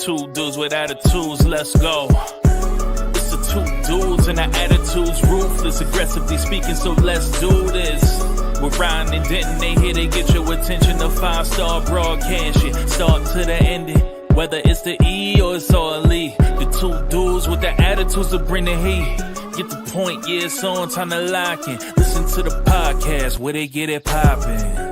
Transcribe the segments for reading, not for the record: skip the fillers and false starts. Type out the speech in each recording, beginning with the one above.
two dudes with attitudes, let's go. It's the two dudes and the attitudes, ruthless, aggressively speaking, so let's do this. With Ryan and Denton, they here to get your attention. The 5-star broadcast shit, start to the ending. Whether it's the E or it's all E. The two dudes with the attitudes to bring the heat. Get the point, yeah, it's on, time to lock in. Listen to the podcast where they get it poppin'.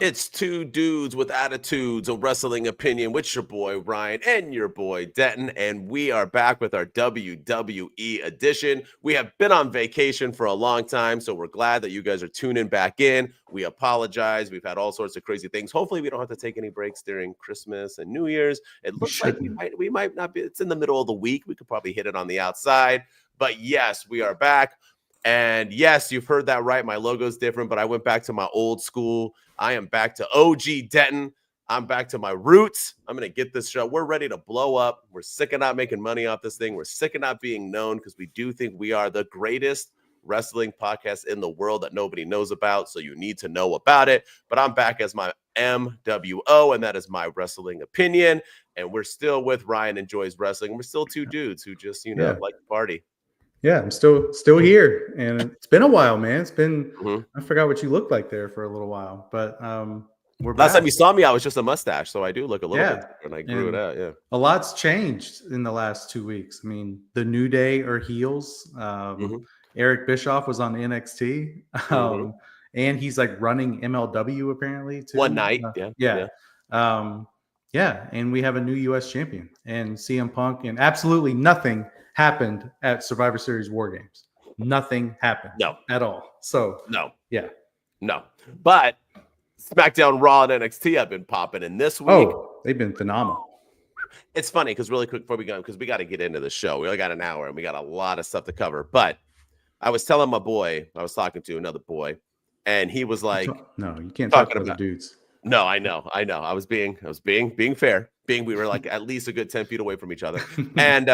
It's two dudes with attitudes, a wrestling opinion with your boy Ryan and your boy Denton, and we are back with our WWE edition. We have been on vacation for a long time, so we're glad that you guys are tuning back in. We apologize. We've had all sorts of crazy things. Hopefully, we don't have to take any breaks during Christmas and New Year's. It looks like we might not be. It's in the middle of the week. We could probably hit it on the outside, but yes, we are back. And yes, you've heard that right. My logo's different, but I went back to my old school. I am back to OG Denton. I'm back to my roots. I'm going to get this show. We're ready to blow up. We're sick of not making money off this thing. We're sick of not being known because we do think we are the greatest wrestling podcast in the world that nobody knows about. So you need to know about it. But I'm back as my MWO, and that is my wrestling opinion. And we're still with Ryan Enjoys Wrestling. We're still two dudes who just, like to party. Yeah, I'm still here, and it's been a while, man. It's been I forgot what you looked like there for a little while, but we're last back. time you saw me, I was just a mustache, so I do look a little bit different. I grew it out. Yeah, a lot's changed in the last 2 weeks. I mean, the New Day are heels. Eric Bischoff was on NXT, and he's like running MLW apparently too. One night, and we have a new U.S. champion and CM Punk, and absolutely nothing happened at Survivor Series War Games. Nothing happened. No. At all. So no. No. But SmackDown, Raw, and NXT have been popping in this week. Oh, they've been phenomenal. It's funny because really quick before we go, because we got to get into the show. We only got an hour and we got a lot of stuff to cover. But I was telling my boy, I was talking to another boy, and he was like, "No, you can't talk about dudes." No, I know. I was being fair. We were like at least a good 10 feet away from each other, and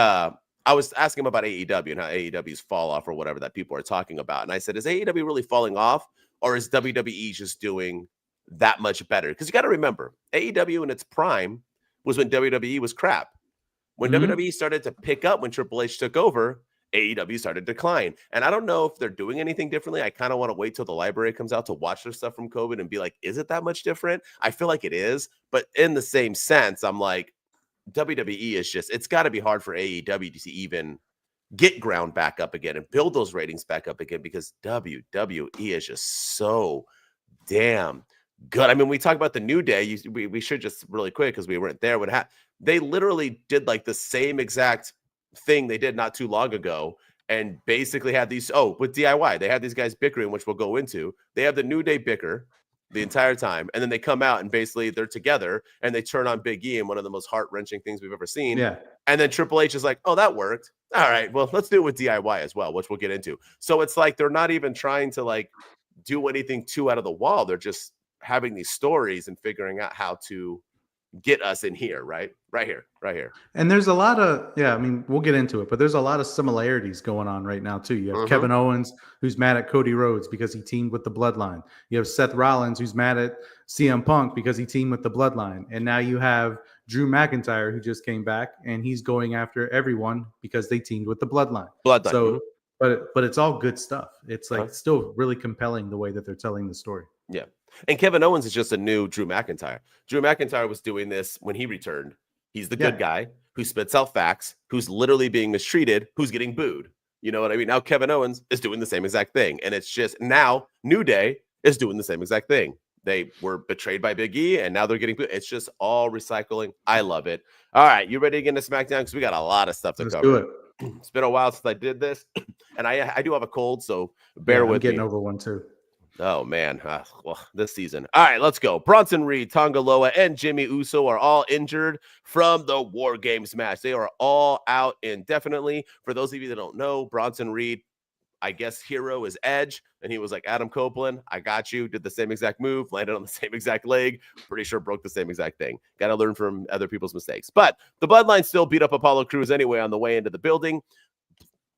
I was asking him about AEW and how AEW's fall off or whatever that people are talking about. And I said, is AEW really falling off, or is WWE just doing that much better? Because you got to remember, AEW in its prime was when WWE was crap. When WWE started to pick up, when Triple H took over, AEW started to decline. And I don't know if they're doing anything differently. I kind of want to wait till the library comes out to watch their stuff from COVID and be like, is it that much different? I feel like it is. But in the same sense, I'm like, WWE is just, it's got to be hard for AEW to even get ground back up again and build those ratings back up again, because WWE is just so damn good. I mean, we talk about the New Day. We should just really quick, because we weren't there. They literally did like the same exact thing they did not too long ago, and basically had these, with DIY, they had these guys bickering, which we'll go into. They have the New Day bicker the entire time, and then they come out and basically they're together and they turn on Big E in one of the most heart-wrenching things we've ever seen. Yeah. And then Triple H is like, oh, that worked. All right, well, let's do it with DIY as well, which we'll get into. So it's like they're not even trying to like do anything too out of the wall. They're just having these stories and figuring out how to get us in here, right here. And there's a lot of, I mean, we'll get into it, but there's a lot of similarities going on right now too. You have Kevin Owens, who's mad at Cody Rhodes because he teamed with the Bloodline. You have Seth Rollins, who's mad at CM Punk because he teamed with the Bloodline. And now you have Drew McIntyre, who just came back, and he's going after everyone because they teamed with the Bloodline. So, but it's all good stuff. It's like still really compelling the way that they're telling the story. Yeah. And Kevin Owens is just a new Drew McIntyre. Drew McIntyre was doing this when he returned. He's the good guy who spits out facts, who's literally being mistreated, who's getting booed. You know what I mean? Now Kevin Owens is doing the same exact thing. And it's just now New Day is doing the same exact thing. They were betrayed by Big E, and now they're getting booed. It's just all recycling. I love it. All right, you ready to get into SmackDown? Because we got a lot of stuff to cover. Do it. It's been a while since I did this. And I do have a cold, so bear with me. I'm getting over one too. Oh, man. Well, this season. All right, let's go. Bronson Reed, Tonga Loa, and Jimmy Uso are all injured from the War Games match. They are all out indefinitely. For those of you that don't know, Bronson Reed, I guess hero is Edge, and he was like, Adam Copeland, I got you. Did the same exact move, landed on the same exact leg. Pretty sure broke the same exact thing. Got to learn from other people's mistakes. But the Bloodline still beat up Apollo Crews anyway on the way into the building.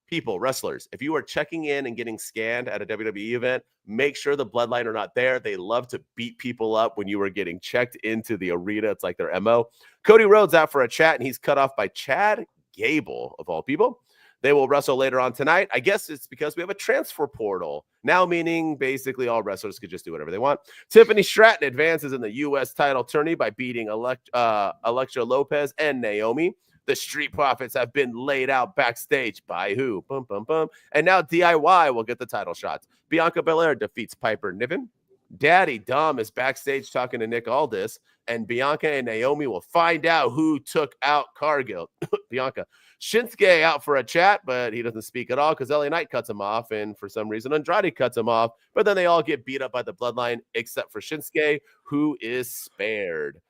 People, wrestlers, if you are checking in and getting scanned at a WWE event, make sure the Bloodline are not there. They love to beat people up when you are getting checked into the arena. It's like their MO. Cody Rhodes out for a chat, and he's cut off by Chad Gable, of all people. They will wrestle later on tonight. I guess it's because we have a transfer portal now, meaning basically all wrestlers could just do whatever they want. Tiffany Stratton advances in the U.S. title tourney by beating Elektra Lopez and Naomi. The Street Profits have been laid out backstage by who? Bum, bum, bum. And now DIY will get the title shots. Bianca Belair defeats Piper Niven. Daddy Dom is backstage talking to Nick Aldis. And Bianca and Naomi will find out who took out Cargill. Bianca. Shinsuke out for a chat, but he doesn't speak at all because LA Knight cuts him off. And for some reason, Andrade cuts him off. But then they all get beat up by the Bloodline except for Shinsuke, who is spared.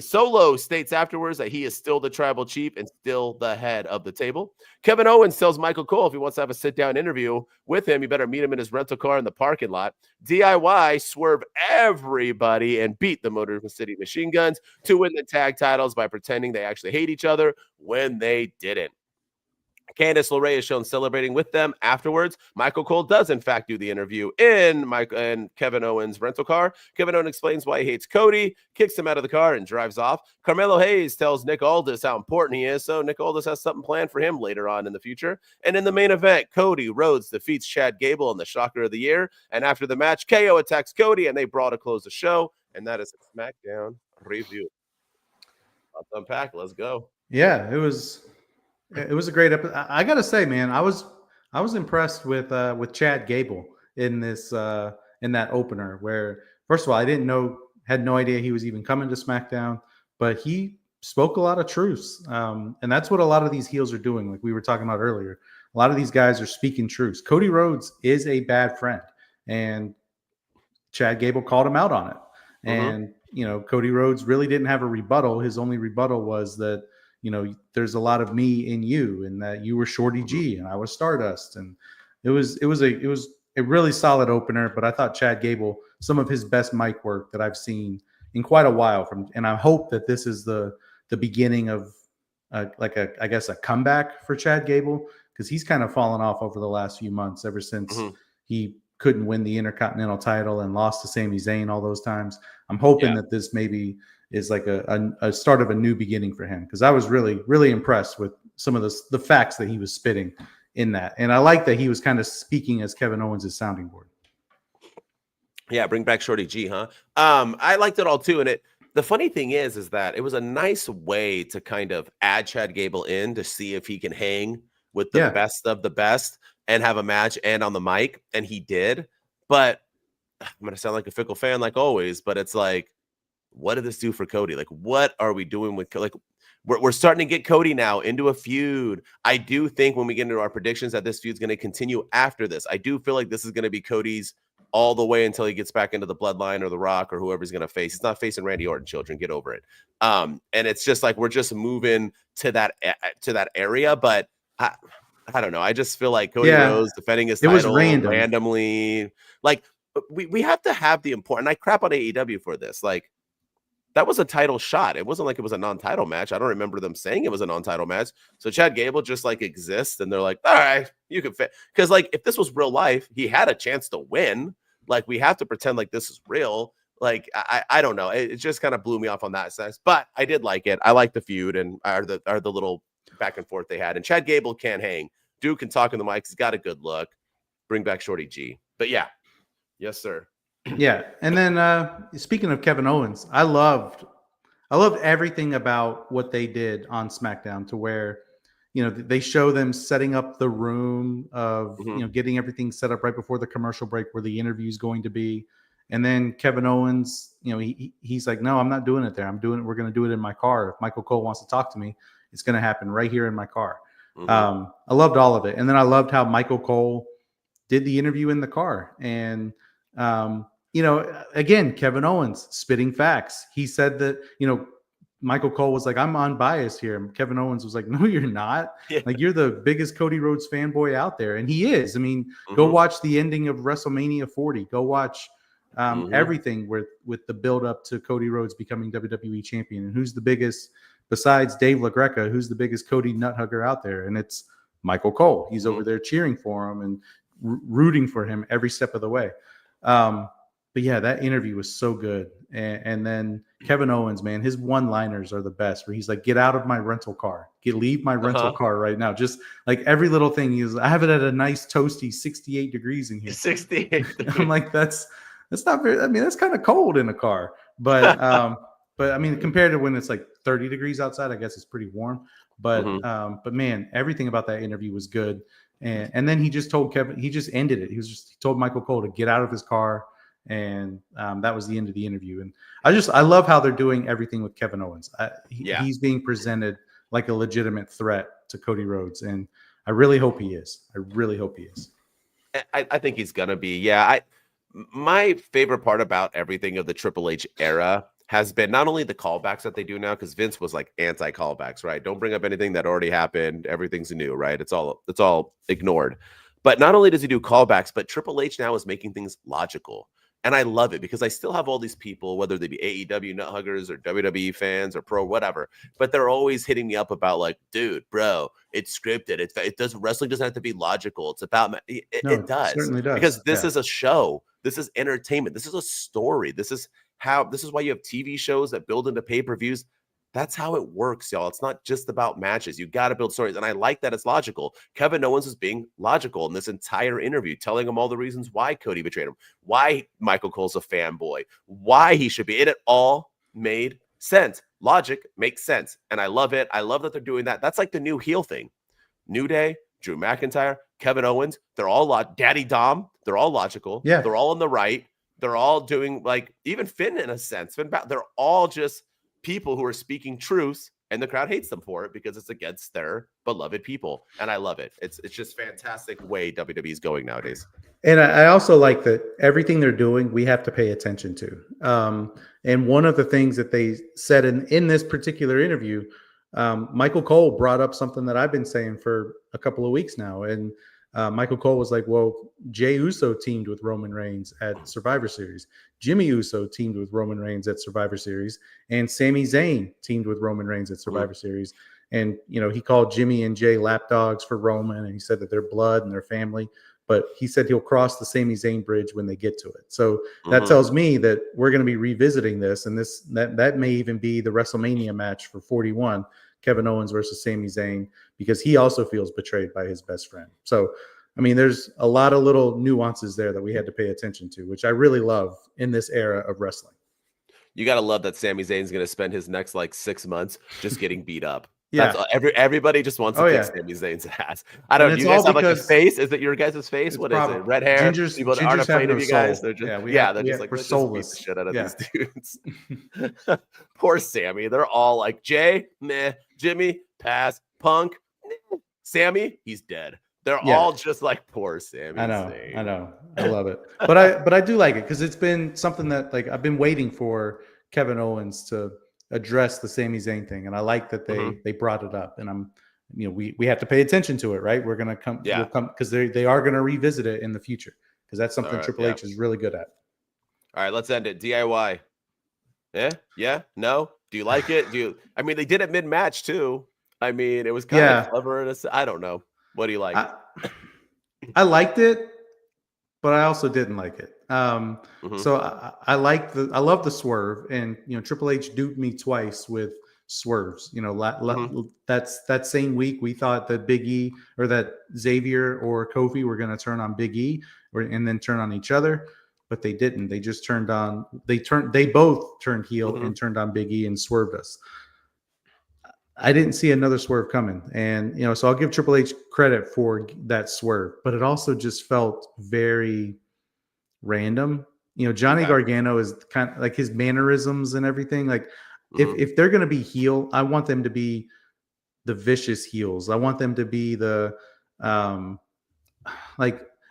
Solo states afterwards that he is still the tribal chief and still the head of the table. Kevin Owens tells Michael Cole if he wants to have a sit-down interview with him, you better meet him in his rental car in the parking lot. DIY swerve everybody and beat the Motor City Machine Guns to win the tag titles by pretending they actually hate each other when they didn't. Candice LeRae is shown celebrating with them afterwards. Michael Cole does, in fact, do the interview in Kevin Owens' rental car. Kevin Owens explains why he hates Cody, kicks him out of the car, and drives off. Carmelo Hayes tells Nick Aldis how important he is, so Nick Aldis has something planned for him later on in the future. And in the main event, Cody Rhodes defeats Chad Gable in the Shocker of the Year. And after the match, KO attacks Cody, and they brawl to close the show. And that is a SmackDown review. Let's unpack. Let's go. Yeah, it was a great episode. I gotta say, man, I was impressed with Chad Gable in this in that opener. Where first of all, had no idea he was even coming to SmackDown, but he spoke a lot of truths, and that's what a lot of these heels are doing. Like we were talking about earlier, a lot of these guys are speaking truths. Cody Rhodes is a bad friend, and Chad Gable called him out on it. And Cody Rhodes really didn't have a rebuttal. His only rebuttal was that, there's a lot of me in you, and that you were Shorty G and I was Stardust. And it was a really solid opener, but I thought Chad Gable, some of his best mic work that I've seen in quite a while and I hope that this is the beginning of I guess a comeback for Chad Gable, because he's kind of fallen off over the last few months ever since he couldn't win the Intercontinental title and lost to Sami Zayn all those times. I'm hoping that this maybe is like a start of a new beginning for him, because I was really, really impressed with some of the facts that he was spitting in that. And I like that he was kind of speaking as Kevin Owens' sounding board. Yeah, bring back Shorty G, huh? I liked it all too. And the funny thing is that it was a nice way to kind of add Chad Gable in to see if he can hang with the best of the best and have a match and on the mic. And he did. But I'm going to sound like a fickle fan like always, but it's like, what did this do for Cody? Like, what are we doing with, like, we're starting to get Cody now into a feud. I do think when we get into our predictions that this feud's going to continue after this. I do feel like this is going to be Cody's all the way until he gets back into the Bloodline or The Rock or whoever he's going to face. He's not facing Randy Orton, children. Get over it. And it's just like we're just moving to that area. But I don't know. I just feel like Cody Rhodes defending his title randomly. Like, we have to have the important. I crap on AEW for this. Like, that was a title shot. It wasn't like it was a non-title match. I don't remember them saying it was a non-title match. So Chad Gable just like exists, and they're like, all right, you can fit. Because like if this was real life, he had a chance to win. Like we have to pretend like this is real. Like I don't know. It just kind of blew me off on that sense. But I did like it. I like the feud and are the little back and forth they had. And Chad Gable can't hang. Dude can talk in the mics. He's got a good look. Bring back Shorty G. But yeah, yes sir. Yeah, and then speaking of Kevin Owens, I loved everything about what they did on SmackDown, to where they show them setting up the room of getting everything set up right before the commercial break where the interview is going to be, and then Kevin Owens, he's like, no, I'm not doing it there. We're going to do it in my car. If Michael Cole wants to talk to me, it's going to happen right here in my car. I loved all of it, and then I loved how Michael Cole did the interview in the car, and again, Kevin Owens spitting facts. He said that, Michael Cole was like, I'm unbiased here. And Kevin Owens was like, no, you're not. Yeah. Like, you're the biggest Cody Rhodes fanboy out there. And he is. I mean, go watch the ending of WrestleMania 40. Go watch everything with the build up to Cody Rhodes becoming WWE champion. And who's the biggest, besides Dave LaGreca, who's the biggest Cody nut hugger out there? And it's Michael Cole. He's over there cheering for him and rooting for him every step of the way. But yeah, that interview was so good. And then Kevin Owens, man, his one-liners are the best, where he's like, get out of my rental car. Leave my rental car right now. Just like every little thing. I have it at a nice toasty 68 degrees in here. 68. I'm like, that's not very, I mean, that's kind of cold in a car. But I mean, compared to when it's like 30 degrees outside, I guess it's pretty warm. But man, everything about that interview was good. And then he just told Kevin, he just ended it. He told Michael Cole to get out of his car. And that was the end of the interview. And I love how they're doing everything with Kevin Owens. He's being presented like a legitimate threat to Cody Rhodes. And I really hope he is. I think he's going to be. Yeah. My favorite part about everything of the Triple H era has been not only the callbacks that they do now, because Vince was like anti-callbacks, right? Don't bring up anything that already happened. Everything's new, right? It's all ignored. But not only does he do callbacks, but Triple H now is making things logical. And I love it because I still have all these people, whether they be AEW nut huggers or WWE fans or pro, whatever, but they're always hitting me up about like, dude, bro, it's scripted. Wrestling doesn't have to be logical. It's about, it does. It certainly does. Because this is a show. This is entertainment. This is a story. This is why you have TV shows that build into pay-per-views. That's how it works, y'all. It's not just about matches. You got to build stories. And I like that it's logical. Kevin Owens is being logical in this entire interview, telling him all the reasons why Cody betrayed him, why Michael Cole's a fanboy, why he should be. It all made sense. Logic makes sense. And I love it. I love that they're doing that. That's like the new heel thing. New Day, Drew McIntyre, Kevin Owens, they're all Daddy Dom, they're all logical. Yeah. They're all on the right. They're all doing like even Finn in a sense. They're all just people who are speaking truth, and the crowd hates them for it because it's against their beloved people. And I love it. It's just fantastic way WWE is going nowadays. And I also like that everything they're doing, we have to pay attention to. And one of the things that they said in this particular interview, Michael Cole brought up something that I've been saying for a couple of weeks now. And Michael Cole was like, well, Jey Uso teamed with Roman Reigns at Survivor Series. Jimmy Uso teamed with Roman Reigns at Survivor Series. And Sami Zayn teamed with Roman Reigns at Survivor Series. And, he called Jimmy and Jey lapdogs for Roman. And he said that they're blood and their family. But he said he'll cross the Sami Zayn bridge when they get to it. So that tells me that we're going to be revisiting this. And that may even be the WrestleMania match for 41. Kevin Owens versus Sami Zayn, because he also feels betrayed by his best friend. So, I mean, there's a lot of little nuances there that we had to pay attention to, which I really love in this era of wrestling. You got to love that Sami Zayn's going to spend his next like 6 months just getting beat up. Yeah. That's everybody just wants to kick Sami Zayn's ass. I don't know. Do you guys have like a face? Is it your guys' face? What is it? Red hair? People that aren't afraid of you guys. They're just, they're just like, let's just beat the shit out of these dudes. Poor Sammy. They're all like, Jay, meh. Jimmy, pass. Punk, meh. Sammy, he's dead. They're all just like, poor Sammy. I know. I love it. But I do like it because it's been something that like I've been waiting for Kevin Owens to address the Sami Zayn thing, and I like that they brought it up. And I'm, we have to pay attention to it, right? We're gonna come, because they are gonna revisit it in the future because that's something Triple H is really good at. All right, let's end it. DIY. Yeah, no. Do you like it? I mean, they did it mid-match too. I mean, it was kind of clever. I don't know. What do you like? I liked it, but I also didn't like it. So I love the swerve, and Triple H duped me twice with swerves. That's that same week we thought that Big E or that Xavier or Kofi were going to turn on Big E and then turn on each other, but they didn't. They just they both turned heel and turned on Big E and swerved us. I didn't see another swerve coming. And, so I'll give Triple H credit for that swerve, but it also just felt very random. Johnny Gargano is kind of like his mannerisms and everything. Like if they're going to be heel, I want them to be the vicious heels. I want them to be the,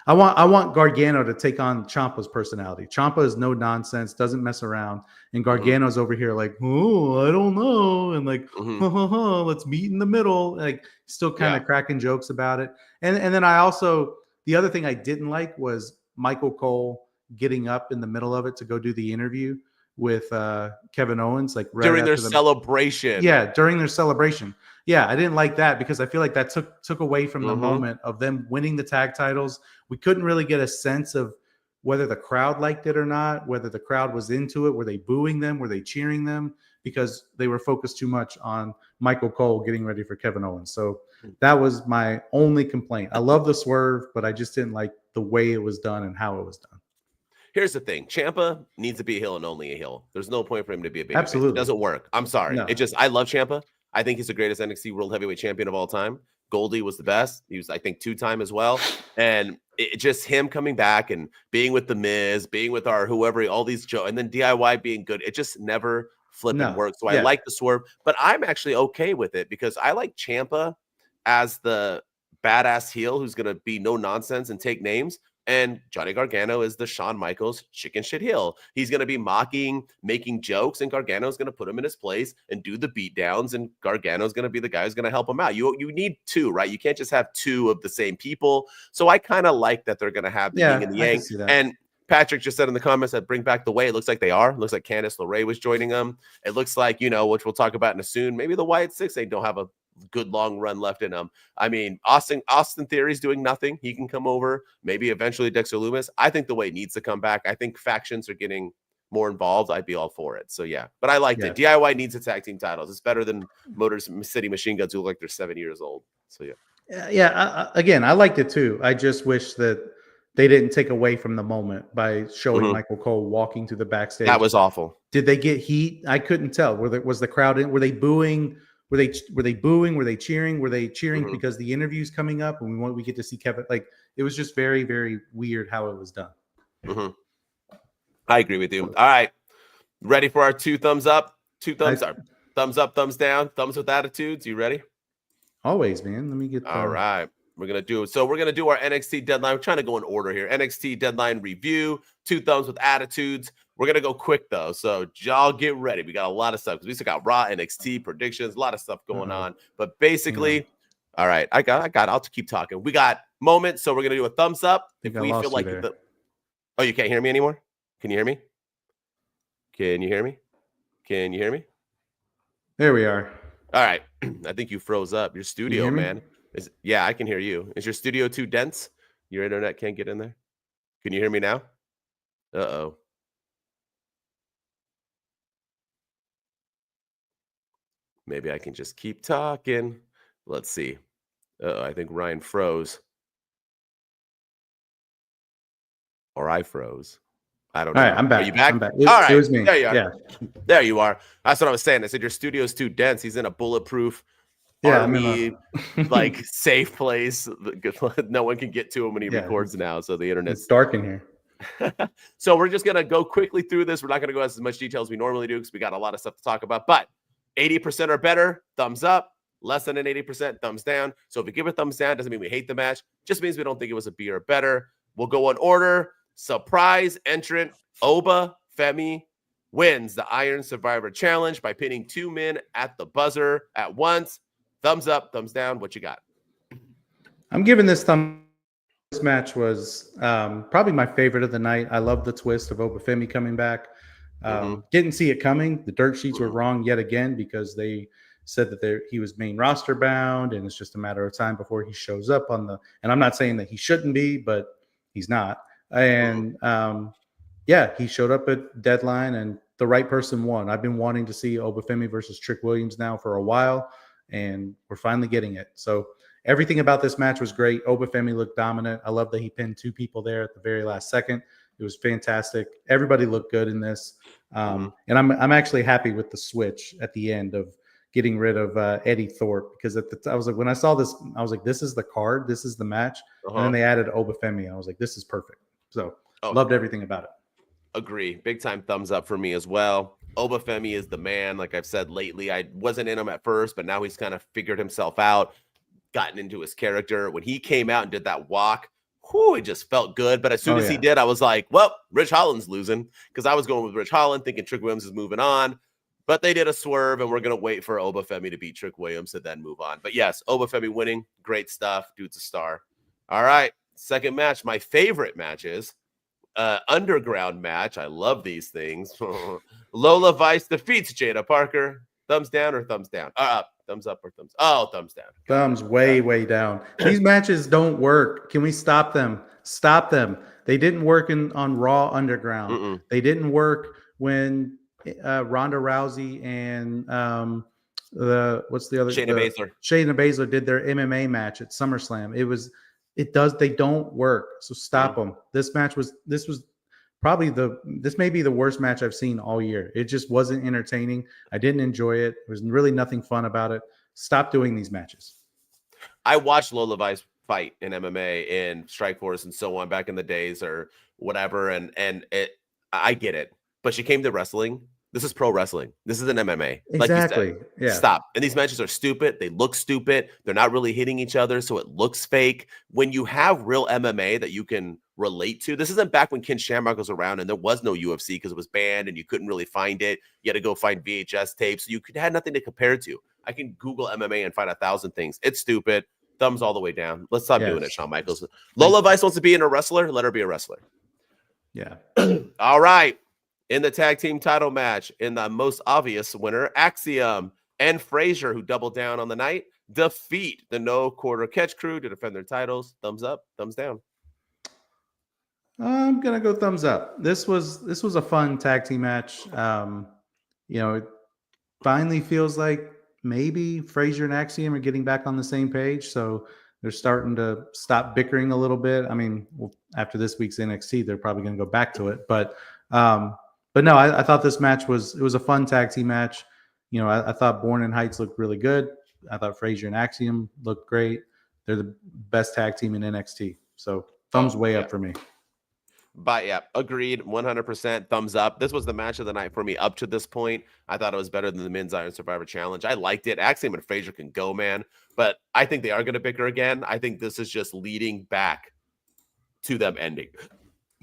I want Gargano to take on Ciampa's personality. Ciampa is no nonsense, doesn't mess around, and Gargano's over here like, oh, I don't know, and like, let's meet in the middle, like still kind of cracking jokes about it. And then I also, the other thing I didn't like was Michael Cole getting up in the middle of it to go do the interview with Kevin Owens, like right during their after celebration. Yeah, during their celebration. Yeah, I didn't like that because I feel like that took away from the moment of them winning the tag titles. We couldn't really get a sense of whether the crowd liked it or not, whether the crowd was into it. Were they booing them? Were they cheering them? Because they were focused too much on Michael Cole getting ready for Kevin Owens. So that was my only complaint. I love the swerve, but I just didn't like the way it was done and how it was done. Here's the thing. Ciampa needs to be a heel and only a heel. There's no point for him to be a baby. Absolutely. It doesn't work. I'm sorry. No. I love Ciampa. I think he's the greatest NXT World Heavyweight Champion of all time. Goldie was the best. He was, I think, 2-time as well. And it just him coming back and being with The Miz, being with our whoever, all these Joe, and then DIY being good. It just never flipping worked. So I like the swerve, but I'm actually okay with it because I like Ciampa as the badass heel who's going to be no nonsense and take names. And Johnny Gargano is the Shawn Michaels chicken shit heel. He's going to be mocking, making jokes, and Gargano's going to put him in his place and do the beat downs. And Gargano's going to be the guy who's going to help him out. You need two, right? You can't just have two of the same people. So I kind of like that they're going to have the yin and the yang. And Patrick just said in the comments that bring back the way. It looks like they are. It looks like Candice LeRae was joining them. It looks like, which we'll talk about in a soon. Maybe the Wyatt Six don't have a good long run left in them. I mean, Austin Theory's doing nothing. He can come over. Maybe eventually Dexter Lumis. I think the way needs to come back. I think factions are getting more involved. I'd be all for it. So yeah, but I liked it. DIY needs the tag team titles. It's better than Motor City Machine Guns who look like they're 7 years old. So yeah. Again, I liked it too. I just wish that they didn't take away from the moment by showing Michael Cole walking to the backstage. That was awful. Did they get heat? I couldn't tell. Was the crowd in? Were they booing? Were they booing? Were they cheering? Were they cheering because the interview's coming up and we get to see Kevin? Like, it was just very, very weird how it was done. I agree with you. All right. Ready for our 2 thumbs up? 2 thumbs up. Thumbs up, thumbs down, thumbs with attitudes. You ready? Always, man. Let me get all right. We're going to do our NXT Deadline. We're trying to go in order here. NXT Deadline review, 2 thumbs with attitudes. We're going to go quick, though, so y'all get ready. We got a lot of stuff because we still got Raw, NXT, predictions, a lot of stuff going on. But basically, all right, I got it. I'll keep talking. We got moments, so we're going to do a thumbs up. If we feel like oh, you can't hear me anymore? Can you hear me? Can you hear me? Can you hear me? There we are. All right. I think you froze up. Your studio, man. Yeah, I can hear you. Is your studio too dense? Your internet can't get in there? Can you hear me now? Uh-oh. Maybe I can just keep talking. Let's see. I think Ryan froze. Or I froze. I don't know. All right, I'm back. Are you back? I'm back. All right. It was me. There you are. Yeah. There you are. That's what I was saying. I said your studio's too dense. He's in a bulletproof army, like safe place. No one can get to him when he records now. So the internet's dark in here. So we're just gonna go quickly through this. We're not gonna go as much detail as we normally do because we got a lot of stuff to talk about. But 80% or better, thumbs up. Less than an 80%, thumbs down. So if we give a thumbs down, doesn't mean we hate the match. Just means we don't think it was a B or better. We'll go in order. Surprise entrant Oba Femi wins the Iron Survivor Challenge by pinning 2 men at the buzzer at once. Thumbs up, thumbs down. What you got? I'm giving this thumb. This match was probably my favorite of the night. I love the twist of Oba Femi coming back. Didn't see it coming. The dirt sheets were wrong yet again because they said that he was main roster bound, and it's just a matter of time before he shows up on the. And I'm not saying that he shouldn't be, but he's not. And he showed up at Deadline, and the right person won. I've been wanting to see Oba Femi versus Trick Williams now for a while, and we're finally getting it. So everything about this match was great. Oba Femi looked dominant. I love that he pinned 2 people there at the very last second. It was fantastic. Everybody looked good in this. And I'm actually happy with the switch at the end of getting rid of Eddie Thorpe, because I was like, when I saw this, I was like, this is the card, this is the match. And then they added Oba Femi. I was like, this is perfect. So loved everything about it. Agree. Big time thumbs up for me as well. Oba Femi is the man. Like I've said lately, I wasn't in him at first, but now he's kind of figured himself out, gotten into his character. When he came out and did that walk, whew, it just felt good. But as soon as he did, I was like, well, Rich Holland's losing, because I was going with Rich Holland thinking Trick Williams is moving on. But they did a swerve, and we're going to wait for Obafemi to beat Trick Williams to then move on. But yes, Obafemi winning. Great stuff. Dude's a star. All right. Second match. My favorite matches. Underground match. I love these things. Lola Vice defeats Jada Parker. Thumbs down or thumbs down? Up. Thumbs up or thumbs? Oh, thumbs down. Thumbs way down. These matches don't work. Can we stop them? Stop them. They didn't work on Raw Underground. They didn't work when Ronda Rousey and what's the other? Shayna Baszler. Shayna Baszler did their MMA match at SummerSlam. They don't work. So stop them. This may be the worst match I've seen all year. It just wasn't entertaining. I didn't enjoy it. There was really nothing fun about it. Stop doing these matches. I watched Lola Vice fight in MMA and Strikeforce and so on back in the days or whatever. And I get it, but she came to wrestling. This is pro wrestling. This isn't MMA. Exactly. Like you said. Yeah. Stop. And these matches are stupid. They look stupid. They're not really hitting each other, so it looks fake. When you have real MMA that you can relate to, this isn't back when Ken Shamrock was around and there was no UFC because it was banned and you couldn't really find it. You had to go find VHS tapes. So you had nothing to compare to. I can Google MMA and find 1,000 things. It's stupid. Thumbs all the way down. Let's stop doing it, Shawn Michaels. Lola Vice wants to be a wrestler. Let her be a wrestler. Yeah. All right. In the tag team title match, in the most obvious winner, Axiom and Frazier, who doubled down on the night, defeat the No Quarter Catch Crew to defend their titles. Thumbs up, thumbs down. I'm gonna go thumbs up. This was a fun tag team match. It finally feels like maybe Frazier and Axiom are getting back on the same page, so they're starting to stop bickering a little bit. I mean, after this week's NXT, they're probably gonna go back to it, but no, I thought this match was a fun tag team match. I thought Born in Heights looked really good. I thought Frazier and Axiom looked great. They're the best tag team in NXT. So thumbs way up for me. But yeah, agreed, 100% thumbs up. This was the match of the night for me up to this point. I thought it was better than the Men's Iron Survivor Challenge. I liked it. Axiom and Frazier can go, man. But I think they are going to bicker again. I think this is just leading back to them ending.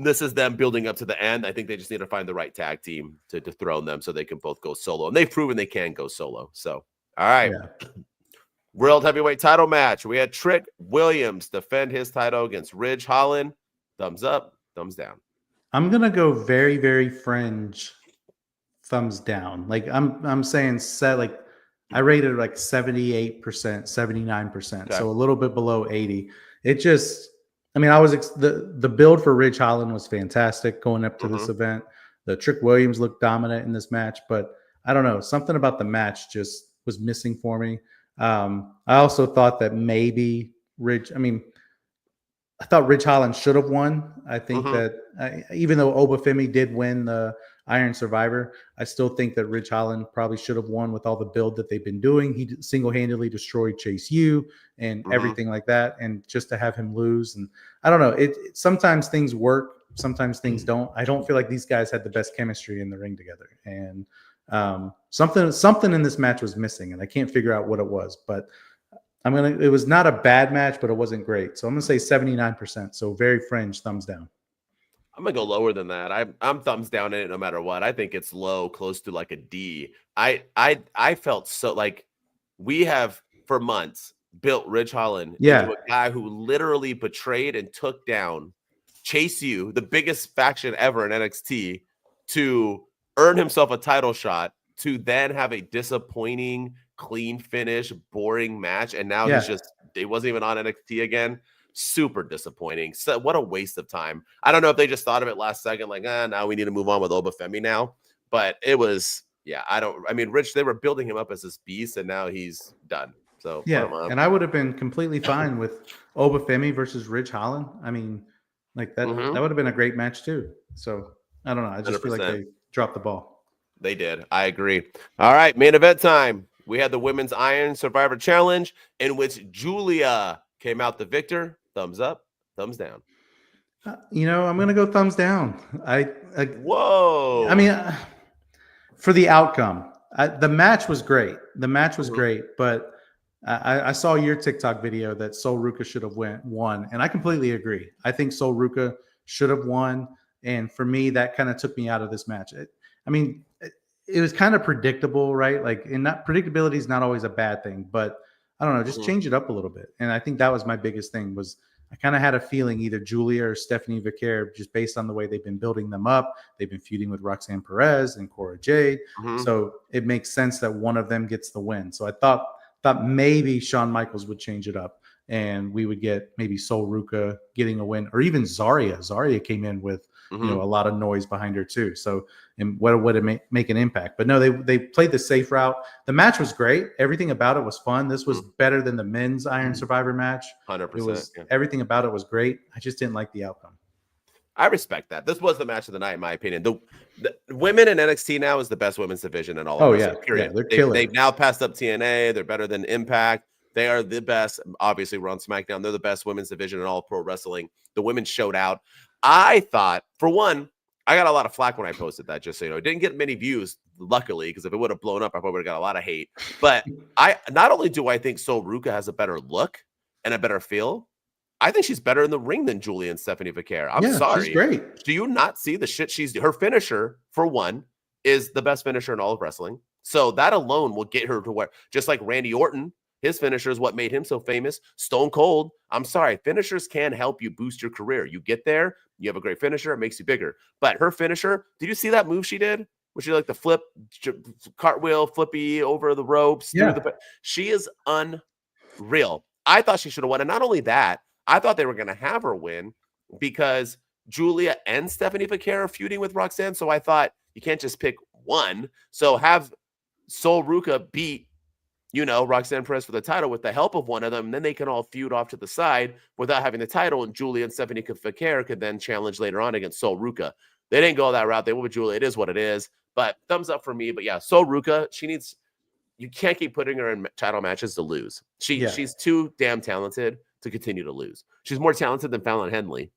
This is them building up to the end. I think they just need to find the right tag team to dethrone them so they can both go solo. And they've proven they can go solo. So, all right. Yeah. World Heavyweight title match. We had Trick Williams defend his title against Ridge Holland. Thumbs up, thumbs down. I'm going to go very, very fringe thumbs down. Like I'm saying I rated like 78%, 79%. Okay. So a little bit below 80. It just, the build for Ridge Holland was fantastic going up to this event. The Trick Williams looked dominant in this match, but I don't know, something about the match just was missing for me. I also thought that maybe I thought Ridge Holland should have won. I think that even though Obafemi did win the Iron Survivor, I still think that Ridge Holland probably should have won with all the build that they've been doing. He single-handedly destroyed Chase U and everything like that. And just to have him lose, and I don't know, it sometimes things work, sometimes things don't. I don't feel like these guys had the best chemistry in the ring together. And something in this match was missing, and I can't figure out what it was, but it was not a bad match, but it wasn't great. So I'm going to say 79%. So very fringe, thumbs down. I'm going to go lower than that. I'm thumbs down in it no matter what. I think it's low, close to like a D. I felt so like we have for months built Ridge Holland into a guy who literally betrayed and took down Chase U, the biggest faction ever in NXT, to earn himself a title shot, to then have a disappointing, clean finish, boring match. And now he wasn't even on NXT again. Super disappointing. So what a waste of time. I don't know if they just thought of it last second, like, now we need to move on with Obafemi now. But it was, Rich, they were building him up as this beast, and now he's done. So and I would have been completely fine with Obafemi versus Ridge Holland. That would have been a great match too. So I don't know. I just 100%. Feel like they dropped the ball. They did. I agree. All right, main event time. We had the Women's Iron Survivor Challenge, in which Julia came out the victor. Thumbs up, thumbs down. I'm going to go thumbs down. Whoa. For the outcome, the match was great. But I saw your TikTok video that Sol Ruka should have won, and I completely agree. I think Sol Ruka should have won, and for me, that kind of took me out of this match. It was kind of predictable, right? Like, and not predictability is not always a bad thing, but I don't know, just change it up a little bit. And I think that was my biggest thing. Was I kind of had a feeling either Julia or Stephanie Vaquer, just based on the way they've been building them up. They've been feuding with Roxanne Perez and Cora Jade, so it makes sense that one of them gets the win. So I thought maybe Shawn Michaels would change it up and we would get maybe Sol Ruka getting a win, or even Zarya. Zarya came in with a lot of noise behind her too. So, and what would it make an impact? But no, they played the safe route. The match was great. Everything about it was fun. This was better than the men's Iron Survivor match. 100%. Everything about it was great. I just didn't like the outcome. I respect that. This was the match of the night, in my opinion. The women in NXT now is the best women's division in all of wrestling, period. Yeah, they've now passed up TNA. They're better than Impact. They are the best. Obviously, we're on SmackDown. They're the best women's division in all pro wrestling. The women showed out. I thought, for one, I got a lot of flack when I posted that, just so you know. It didn't get many views, luckily, because if it would have blown up, I probably would have got a lot of hate. But not only do I think Sol Ruka has a better look and a better feel, I think she's better in the ring than Julia and Stephanie Vaquer. I'm sorry. She's great. Do you not see the shit her finisher, for one, is the best finisher in all of wrestling. So that alone will get her to where, just like Randy Orton, his finisher is what made him so famous. Stone Cold, I'm sorry, finishers can help you boost your career. You get there, you have a great finisher, it makes you bigger. But her finisher, did you see that move she did? Was she like the flip, cartwheel, flippy over the ropes? Yeah. She is unreal. I thought she should have won. And not only that, I thought they were going to have her win because Julia and Stephanie Vaquer are feuding with Roxanne. So I thought you can't just pick one. So have Sol Ruka beat, Roxanne Perez for the title with the help of one of them. And then they can all feud off to the side without having the title. And Julia and Stephanie Vaquer could then challenge later on against Sol Ruka. They didn't go that route. They went with Julia. It is what it is. But thumbs up for me. But yeah, Sol Ruka, you can't keep putting her in title matches to lose. She's too damn talented to continue to lose. She's more talented than Fallon Henley.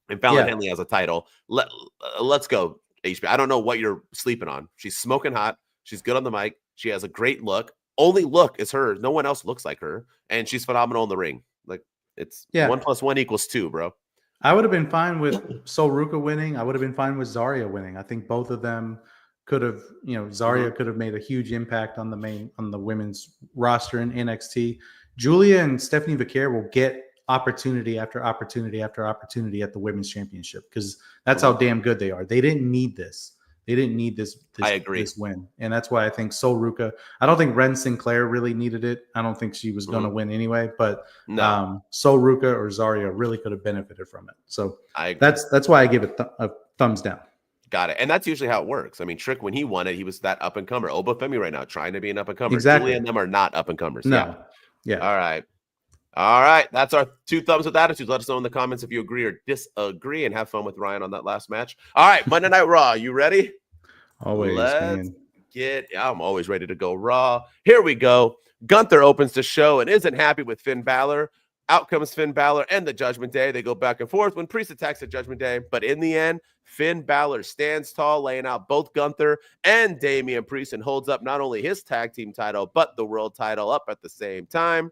And Fallon Henley has a title. Let's go, HB. I don't know what you're sleeping on. She's smoking hot. She's good on the mic. She has a great look. Only look is her. No one else looks like her. And she's phenomenal in the ring. Like, it's 1 + 1 = 2, bro. I would have been fine with Sol Ruka winning. I would have been fine with Zarya winning. I think both of them could have, Zarya could have made a huge impact on the women's roster in NXT. Julia and Stephanie Vaquer will get opportunity after opportunity after opportunity at the women's championship because that's how damn good they are. They didn't need this. They didn't need this I agree. This win. And that's why I think Sol Ruka, I don't think Ren Sinclair really needed it. I don't think she was going to win anyway, but Sol Ruka or Zarya really could have benefited from it. So that's why I give it a thumbs down. Got it. And that's usually how it works. I mean, Trick, when he won it, he was that up-and-comer. Obafemi right now trying to be an up-and-comer. Exactly. Julia and them are not up-and-comers. No. Yeah. All right. That's our 2 thumbs with attitudes. Let us know in the comments if you agree or disagree and have fun with Ryan on that last match. All right. Monday Night Raw. You ready? Always. I'm always ready to go Raw. Here we go. Gunther opens the show and isn't happy with Finn Balor. Out comes Finn Balor and the Judgment Day. They go back and forth when Priest attacks the Judgment Day. But in the end, Finn Balor stands tall, laying out both Gunther and Damian Priest and holds up not only his tag team title, but the world title up at the same time.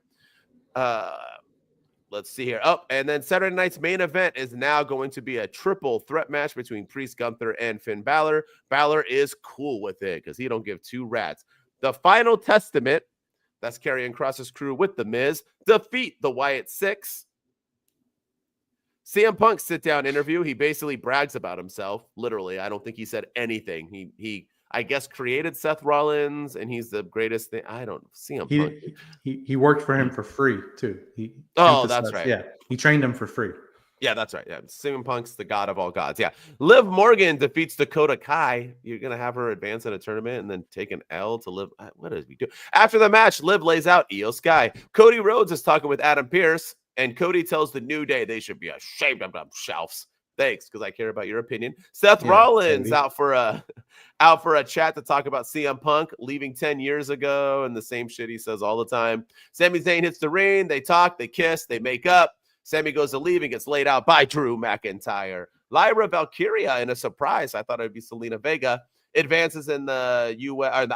Let's see here. And then Saturday night's main event is now going to be a triple threat match between Priest, Gunther, and Finn Balor. Balor is cool with it because he don't give two rats. The Final Testament, that's Karrion Kross's crew with The Miz, defeat the Wyatt Six. CM Punk's sit-down interview, he basically brags about himself. Literally, I don't think he said anything. He I guess, created Seth Rollins, and he's the greatest thing. I don't see him. He worked for him for free too. That's right. Yeah, he trained him for free. Yeah, that's right. Yeah, CM Punk's the god of all gods. Yeah, Liv Morgan defeats Dakota Kai. You're gonna have her advance in a tournament and then take an L to Liv. What does we do after the match? Liv lays out Io Sky. Cody Rhodes is talking with Adam Pearce, and Cody tells the New Day they should be ashamed of themselves. Thanks, because I care about your opinion. Seth Rollins out for a chat to talk about CM Punk leaving 10 years ago and the same shit he says all the time. Sami Zayn hits the ring. They talk, they kiss, they make up. Sammy goes to leave and gets laid out by Drew McIntyre. Lyra Valkyria, in a surprise, I thought it would be Selena Vega, advances in the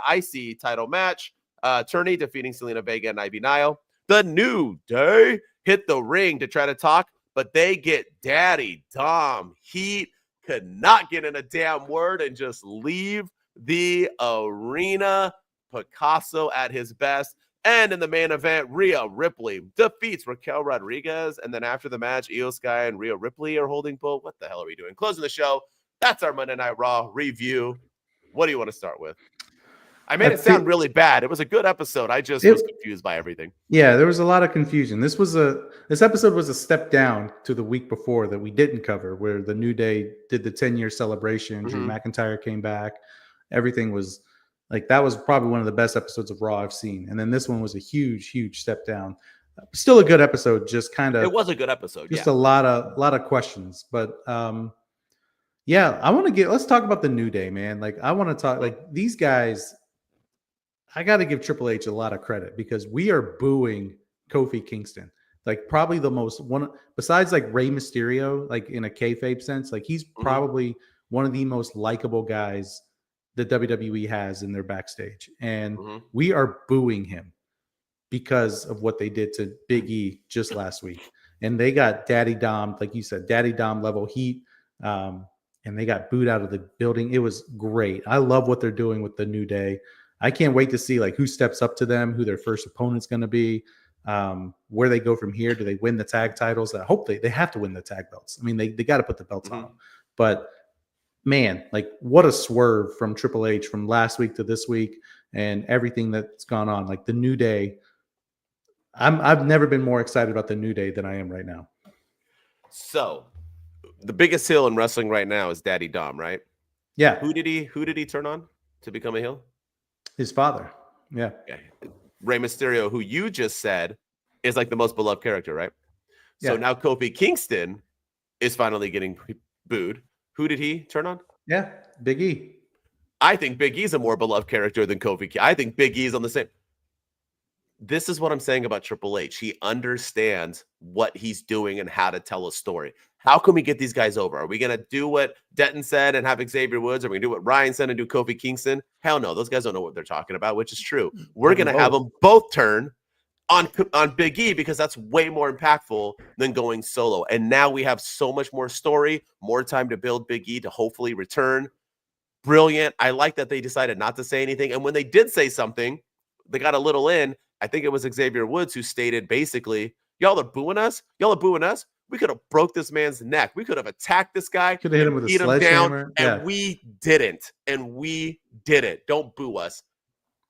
IC title match. Turney defeating Selena Vega and Ivy Nile. The New Day hit the ring to try to talk, but they get Daddy Dom heat, could not get in a damn word and just leave the arena. Picasso at his best. And in the main event, Rhea Ripley defeats Raquel Rodriguez. And then after the match, Io Sky and Rhea Ripley are holding both. What the hell are we doing? Closing the show. That's our Monday Night Raw review. What do you want to start with? I made it sound really bad. It was a good episode. I just was confused by everything. Yeah, there was a lot of confusion. This episode was a step down to the week before that we didn't cover, where the New Day did the 10-year celebration. Drew McIntyre came back. Everything was like, that was probably one of the best episodes of Raw I've seen. And then this one was a huge, huge step down. Still a good episode, just kind of. It was a good episode. Just a lot of questions, but yeah, let's talk about the New Day, man. Like, I want to talk, like, these guys. I got to give Triple H a lot of credit because we are booing Kofi Kingston. Like, probably the most one besides like Rey Mysterio, like in a kayfabe sense, like he's probably one of the most likable guys that WWE has in their backstage. And we are booing him because of what they did to Big E just last week. And they got Daddy Dom, like you said, Daddy Dom level heat. And they got booed out of the building. It was great. I love what they're doing with the New Day. I can't wait to see like who steps up to them, who their first opponent's going to be, where they go from here. Do they win the tag titles? I hope they have to win the tag belts. I mean, they got to put the belts on them. But man, like, what a swerve from Triple H from last week to this week and everything that's gone on. Like, the New Day, I've never been more excited about the New Day than I am right now. So the biggest heel in wrestling right now is Daddy Dom, right? Yeah. Who did he turn on to become a heel? His father. Yeah. Rey Mysterio, who you just said is like the most beloved character, right? So now Kofi Kingston is finally getting booed. Who did he turn on? Yeah, Big E. I think Big E's a more beloved character than Kofi. I think Big E's on the same. This is what I'm saying about Triple H. He understands what he's doing and how to tell a story. How can we get these guys over? Are we going to do what Denton said and have Xavier Woods? Are we going to do what Ryan said and do Kofi Kingston? Hell no. Those guys don't know what they're talking about, which is true. We're going to have them both turn on Big E because that's way more impactful than going solo. And now we have so much more story, more time to build Big E to hopefully return. Brilliant. I like that they decided not to say anything. And when they did say something, they got a little in. I think it was Xavier Woods who stated basically, y'all are booing us. Y'all are booing us. We could have broke this man's neck. We could have attacked this guy. Could have hit him with a sledgehammer. And we didn't. And we did it. Don't boo us.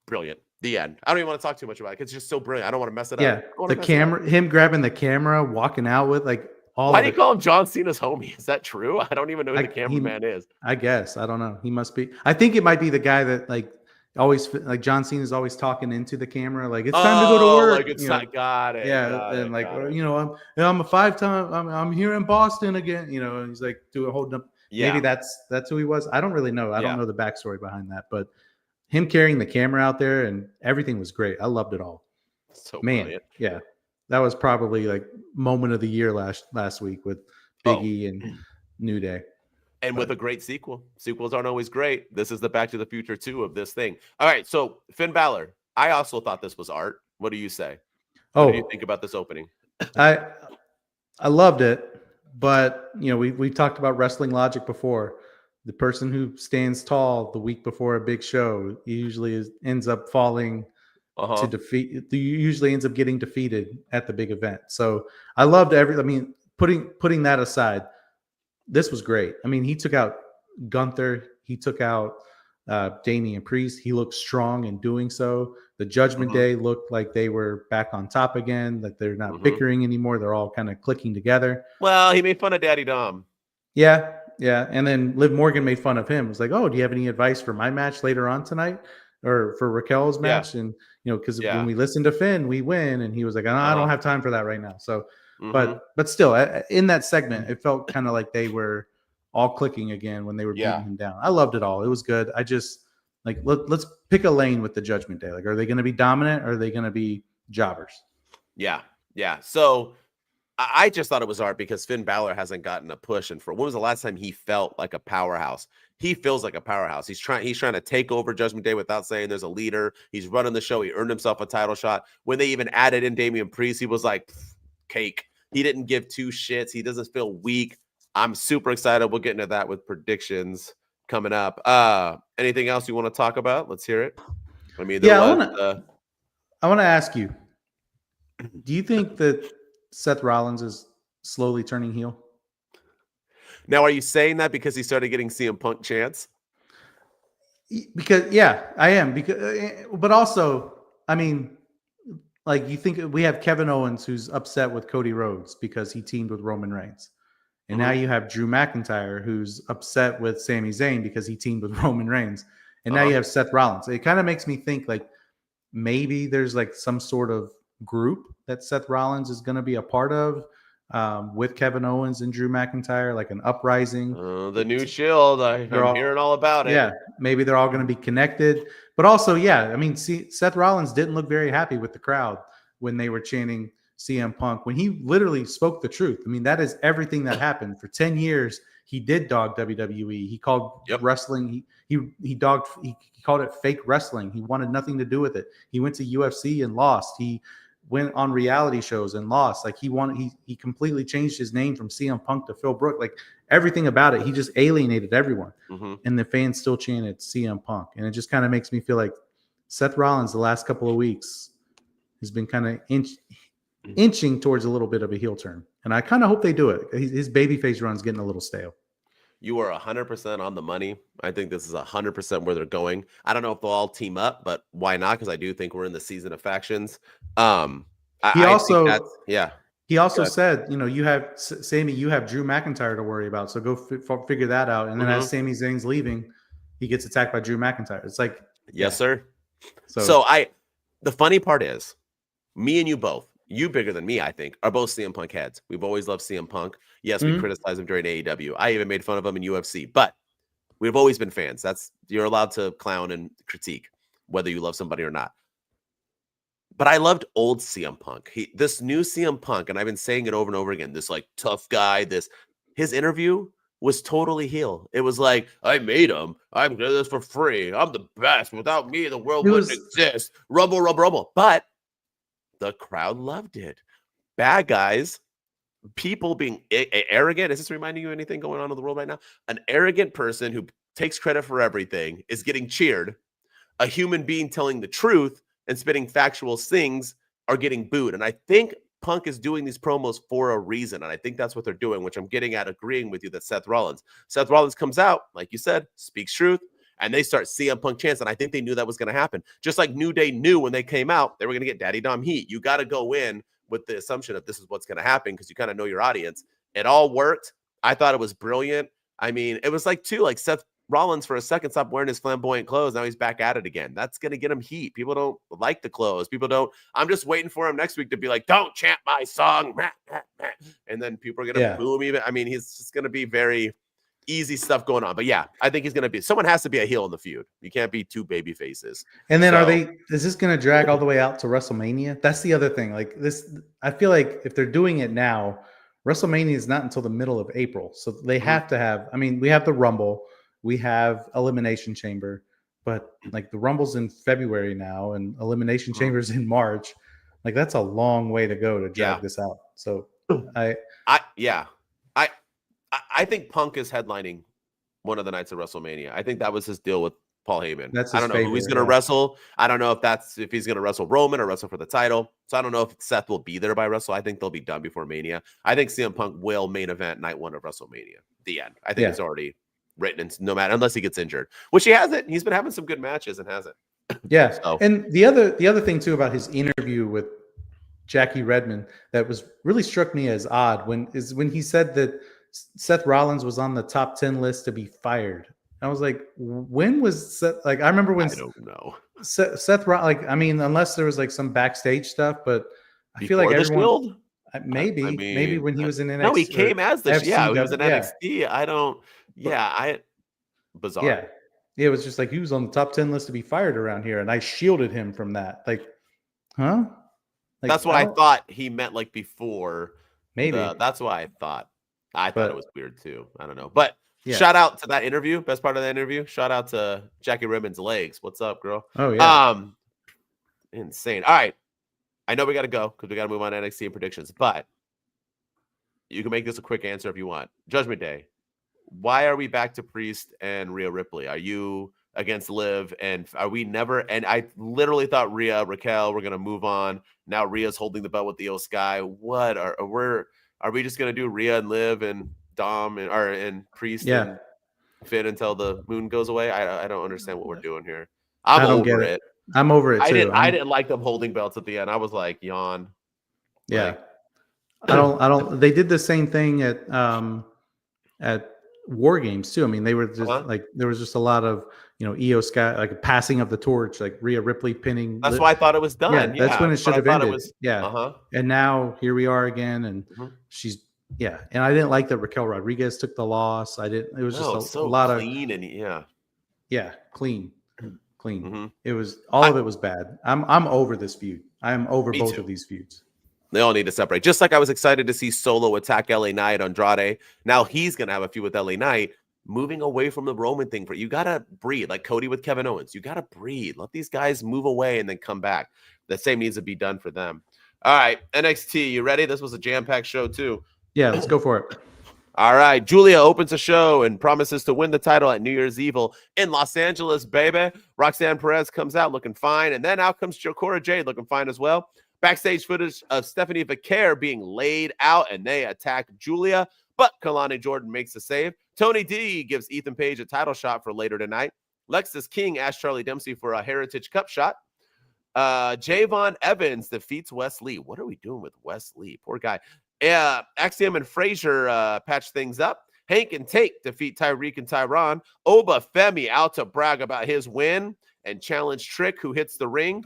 Brilliant. The end. I don't even want to talk too much about it. It's just so brilliant. I don't want to mess it up. The camera, him grabbing the camera, walking out with like all. Why do you call him John Cena's homie? Is that true? I don't even know who the cameraman is. I guess. I don't know. He must be. I think it might be the guy that like always, like John Cena is always talking into the camera, like it's time to go to work. Like it's not, got it. Yeah, got and it, like I'm a 5-time. I'm here in Boston again. You know, and he's like holding up. Yeah. Maybe that's who he was. I don't really know. I don't know the backstory behind that, but him carrying the camera out there and everything was great. I loved it all. So man, brilliant. Yeah, that was probably like moment of the year last week with Big E and New Day. And with a great sequel. Sequels aren't always great. This is the Back to the Future 2 of this thing. All right, so Finn Balor. I also thought this was art. What do you say? What do you think about this opening? I loved it, but we talked about wrestling logic before. The person who stands tall the week before a big show usually ends up falling to defeat. Usually ends up getting defeated at the big event. So I loved putting that aside. This was great. I mean, he took out Gunther. He took out Damian Priest. He looked strong in doing so. The Judgment Day looked like they were back on top again, that they're not bickering anymore. They're all kind of clicking together. Well, he made fun of Daddy Dom. Yeah. And then Liv Morgan made fun of him. It was like, oh, do you have any advice for my match later on tonight or for Raquel's match? And, because when we listen to Finn, we win. And he was like, I don't have time for that right now. So, but still, in that segment, it felt kind of like they were all clicking again when they were beating him down. I loved it all. It was good. I just like let's pick a lane with the Judgment Day. Like, are they going to be dominant or are they going to be jobbers? Yeah. So I just thought it was art because Finn Balor hasn't gotten a push. And for when was the last time he felt like a powerhouse? He feels like a powerhouse. He's trying to take over Judgment Day without saying there's a leader. He's running the show. He earned himself a title shot. When they even added in Damian Priest, he was like, cake. He didn't give two shits. He doesn't feel weak. I'm super excited. We'll get into that with predictions coming up. Anything else you want to talk about? Let's hear it. I mean, I want to ask you, do you think that Seth Rollins is slowly turning heel? Now, are you saying that because he started getting CM Punk chants? Because I am. But also, I mean, like, you think we have Kevin Owens who's upset with Cody Rhodes because he teamed with Roman Reigns, and now you have Drew McIntyre who's upset with Sami Zayn because he teamed with Roman Reigns, and now you have Seth Rollins. It kind of makes me think like maybe there's like some sort of group that Seth Rollins is going to be a part of with Kevin Owens and Drew McIntyre, like an uprising. The new Shield. I'm hearing all about it. Yeah, maybe they're all going to be connected. But also, I mean, Seth Rollins didn't look very happy with the crowd when they were chanting CM Punk, when he literally spoke the truth. I mean, that is everything that happened. For 10 years, he did dog WWE. He called wrestling, he called it fake wrestling. He wanted nothing to do with it. He went to UFC and lost. He went on reality shows and lost. Like he completely changed his name from CM Punk to Phil Brook. Like everything about it, he just alienated everyone. And the fans still chanted CM Punk. And it just kind of makes me feel like Seth Rollins the last couple of weeks has been kind of inching towards a little bit of a heel turn. And I kind of hope they do it. His babyface run's getting a little stale. You are 100% on the money. I think this is 100% where they're going. I don't know if they'll all team up, but why not? Because I do think we're in the season of factions. He also said, you have Sami, you have Drew McIntyre to worry about. So go figure that out. And then as Sami Zayn's leaving, he gets attacked by Drew McIntyre. It's like, yes, sir. So the funny part is, me and you both, you bigger than me, I think, are both CM Punk heads. We've always loved CM Punk. Yes, we criticize him during AEW. I even made fun of him in UFC, but we've always been fans. You're allowed to clown and critique whether you love somebody or not. But I loved old CM Punk. This new CM Punk, and I've been saying it over and over again, this like tough guy, his interview was totally heel. It was like, I made him. I'm doing this for free. I'm the best. Without me, the world wouldn't exist. Rumble, rumble, rumble. But the crowd loved it. Bad guys, people being arrogant. Is this reminding you of anything going on in the world right now? An arrogant person who takes credit for everything is getting cheered. A human being telling the truth and spitting factual things are getting booed. And I think Punk is doing these promos for a reason. And I think that's what they're doing, which I'm getting at agreeing with you that Seth Rollins comes out, like you said, speaks truth. And they start CM Punk chants, and I think they knew that was going to happen. Just like New Day knew when they came out, they were going to get Daddy Dom heat. You got to go in with the assumption that this is what's going to happen because you kind of know your audience. It all worked. I thought it was brilliant. I mean, it was like Seth Rollins for a second stopped wearing his flamboyant clothes. Now he's back at it again. That's going to get him heat. People don't like the clothes. People don't. I'm just waiting for him next week to be like, don't chant my song. And then people are going to boo him even. I mean, he's just going to be very easy stuff going on. But yeah, I think he's going to be, someone has to be a heel in the feud. You can't be two baby faces. And then is this going to drag all the way out to WrestleMania? That's the other thing. Like this, I feel like if they're doing it now, WrestleMania is not until the middle of April. So they have to have, I mean, we have the Rumble, we have Elimination Chamber, but like the Rumble's in February now and Elimination Chamber's in March. Like that's a long way to go to drag this out. So I think Punk is headlining one of the nights of WrestleMania. I think that was his deal with Paul Heyman. I don't know who he's going to wrestle. I don't know if he's going to wrestle Roman or wrestle for the title. So I don't know if Seth will be there by Wrestle. I think they'll be done before Mania. I think CM Punk will main event night one of WrestleMania. The end. I think it's already written, no matter, unless he gets injured, which he hasn't. He's been having some good matches and hasn't. Yeah. So. And the other thing too about his interview with Jackie Redmond that was really struck me as odd when he said that Seth Rollins was on the top 10 list to be fired. I was like, when was Seth? Like, I remember when I don't know Seth like, I mean, unless there was like some backstage stuff, but I feel like everyone maybe when he was in NXT. No, he came as the he was in NXT. I don't. Bizarre. Yeah, it was just like he was on the top 10 list to be fired around here, and I shielded him from that. Like, huh? Like, that's what I thought he meant. Like before. Maybe. That's why I thought. I thought But- it was weird too. I don't know. But Yeah. shout out to that interview. Best part of that interview. Shout out to Jackie Ribbon's legs. What's up, girl? Oh yeah. Insane. All right. I know we got to go because we got to move on to NXT and predictions, but you can make this a quick answer if you want. Judgment Day. Why are we back to Priest and Rhea Ripley? Are you against Liv? And are we never? And I literally thought Raquel, we're going to move on. Now Rhea's holding the belt with Io Sky. What are we just going to do Rhea and Liv and Dom and Priest and Finn until the moon goes away? I don't understand what we're doing here. I don't over get it. I'm over it too. I didn't like them holding belts at the end. I was like, yawn. Yeah. I don't they did the same thing at War Games too. I mean, they were just like there was just a lot of, Io Sky, like a passing of the torch, like Rhea Ripley pinning. That's why I thought it was done. Yeah, that's when it should have ended. Yeah. Uh-huh. And now here we are again, and she's and I didn't like that Raquel Rodriguez took the loss. It was just a lot clean of clean. Clean. Mm-hmm. It was all of it was bad. I'm over this feud. I'm over both of these feuds. They all need to separate. Just like I was excited to see Solo attack LA Knight, Andrade. Now he's gonna have a feud with LA Knight, moving away from the Roman thing. You gotta breathe, like Cody with Kevin Owens. You gotta breathe. Let these guys move away and then come back. The same needs to be done for them. All right, NXT, you ready? This was a jam-packed show too. Yeah, let's go for it. All right, Julia opens a show and promises to win the title at New Year's Evil in Los Angeles, baby. Roxanne Perez comes out looking fine, and then out comes Cora Jade looking fine as well. Backstage footage of Stephanie Vaquer being laid out, and they attack Julia, but Kalani Jordan makes the save. Tony D gives Ethan Page a title shot for later tonight. Lexis King asks Charlie Dempsey for a Heritage Cup shot. Javon Evans defeats Wes Lee. What are we doing with Wes Lee? Poor guy. Axiom and Frazier patch things up. Hank and Tate defeat Tyreek and Tyron. Oba Femi out to brag about his win and challenge Trick, who hits the ring.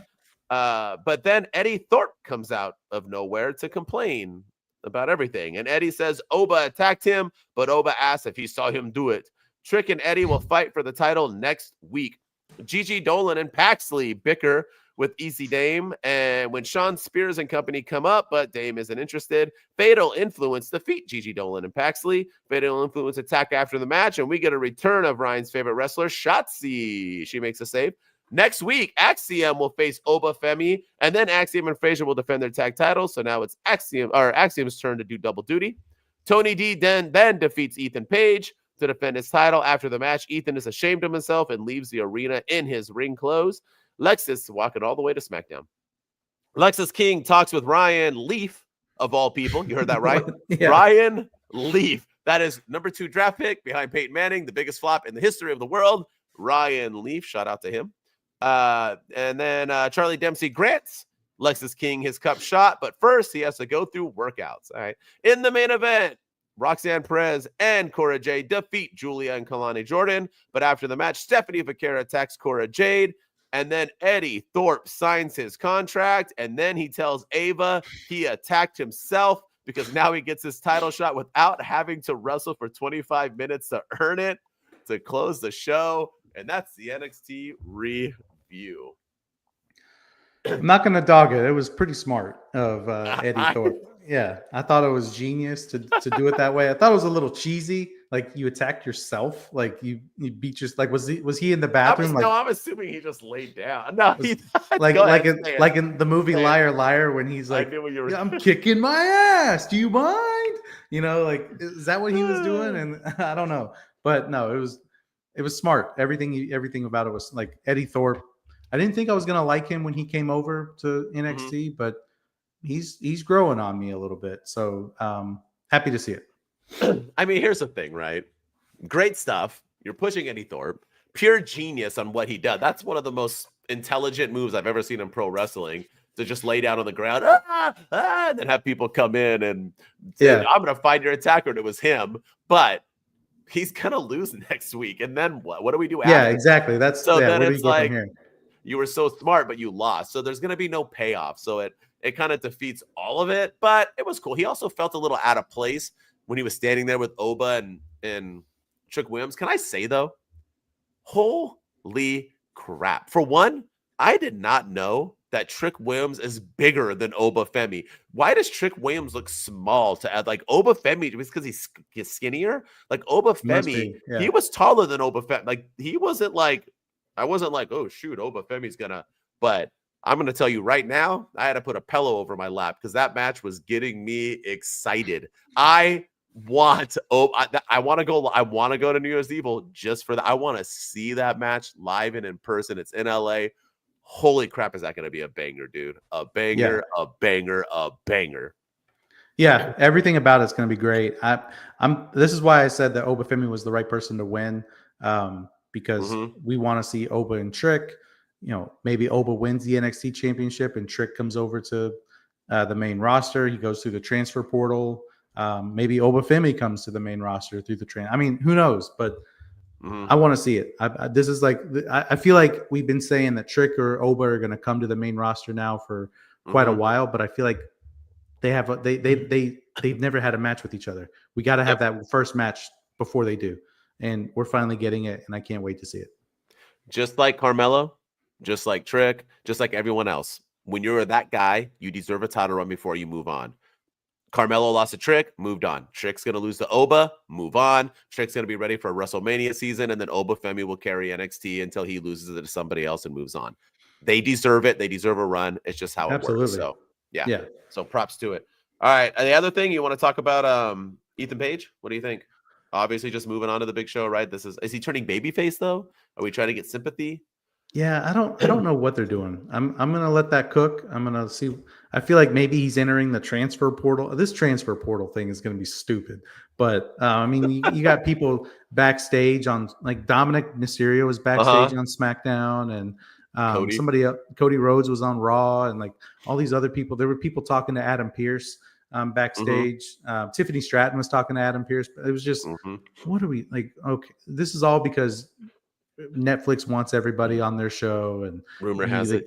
But then Eddie Thorpe comes out of nowhere to complain about everything. And Eddie says Oba attacked him, but Oba asks if he saw him do it. Trick and Eddie will fight for the title next week. Gigi Dolan and Paxley bicker with Easy Dame, and when Sean Spears and company come up, but Dame isn't interested, Fatal Influence defeat Gigi Dolan and Paxley. Fatal Influence attack after the match, and we get a return of Ryan's favorite wrestler, Shotzi. She makes a save. Next week, Axiom will face Oba Femi, and then Axiom and Frazier will defend their tag titles. So now it's Axiom's turn to do double duty. Tony D then defeats Ethan Page to defend his title. After the match, Ethan is ashamed of himself and leaves the arena in his ring clothes. Lexis walking all the way to SmackDown. Lexis King talks with Ryan Leaf, of all people. You heard that right? Yeah. Ryan Leaf. That is number 2 draft pick behind Peyton Manning, the biggest flop in the history of the world. Ryan Leaf, shout out to him. And then Charlie Dempsey grants Lexis King his cup shot, but first he has to go through workouts. All right. In the main event, Roxanne Perez and Cora Jade defeat Julia and Kalani Jordan. But after the match, Stephanie Vaquer attacks Cora Jade. And then Eddie Thorpe signs his contract. And then he tells Ava he attacked himself because now he gets his title shot without having to wrestle for 25 minutes to earn it to close the show. And that's the NXT review. I'm not going to dog it. It was pretty smart of Eddie Thorpe. Yeah, I thought it was genius to do it that way. I thought it was a little cheesy. Like you attacked yourself. Like you beat your like was he in the bathroom? I'm assuming he just laid down. No, like in the movie Liar Liar when he's like, I'm kicking my ass. Do you mind? Like is that what he was doing? And I don't know, but no, it was smart. Everything about it was like Eddie Thorpe. I didn't think I was gonna like him when he came over to NXT, but he's growing on me a little bit. So happy to see it. I mean, here's the thing, right? Great stuff. You're pushing Eddie Thorpe. Pure genius on what he does. That's one of the most intelligent moves I've ever seen in pro wrestling, to just lay down on the ground and then have people come in and say, I'm going to find your attacker. And it was him. But he's going to lose next week. And then what? What do we do after? Yeah, exactly. That's so then it's like you were so smart, but you lost. So there's going to be no payoff. So it kind of defeats all of it. But it was cool. He also felt a little out of place when he was standing there with Oba and Trick Williams. Can I say, though, holy crap. For one, I did not know that Trick Williams is bigger than Oba Femi. Why does Trick Williams look small to add like Oba Femi? Just because he's skinnier? Like Oba Femi, yeah. he was taller than Oba Femi. Like he wasn't like, I wasn't like, oh shoot, Oba Femi's gonna, but I'm gonna tell you right now, I had to put a pillow over my lap because that match was getting me excited. I want to go to New Year's Evil just for that. I want to see that match live and in person. It's in LA. Holy crap, is that going to be a banger, dude? A banger, a banger, a banger. Yeah, everything about it's going to be great. This is why I said that Oba Femi was the right person to win, because we want to see Oba and Trick. You know, maybe Oba wins the NXT championship and Trick comes over to the main roster. He goes through the transfer portal. Maybe Oba Femi comes to the main roster through the train. I mean, who knows? But I want to see it. This is like, I feel like we've been saying that Trick or Oba are going to come to the main roster now for quite a while, but I feel like they've never had a match with each other. We got to have that first match before they do, and we're finally getting it, and I can't wait to see it. Just like Carmelo, just like Trick, just like everyone else. When you're that guy, you deserve a title run before you move on. Carmelo lost to Trick, moved on. Trick's going to lose to Oba, move on. Trick's going to be ready for a WrestleMania season, and then Oba Femi will carry NXT until he loses it to somebody else and moves on. They deserve it. They deserve a run. It's just how it works. So, yeah. So props to it. All right. The other thing you want to talk about, Ethan Page? What do you think? Obviously, just moving on to the big show, right? Is he turning babyface though? Are we trying to get sympathy? Yeah, I don't know what they're doing. I'm gonna let that cook. I'm gonna see. I feel like maybe he's entering the transfer portal. This transfer portal thing is gonna be stupid. But I mean, you got people backstage on, like Dominic Mysterio was backstage on SmackDown, and Cody Rhodes was on Raw, and like all these other people. There were people talking to Adam Pearce backstage. Tiffany Stratton was talking to Adam Pearce. But it was just, what are we like? Okay, this is all because Netflix wants everybody on their show, and rumor has it,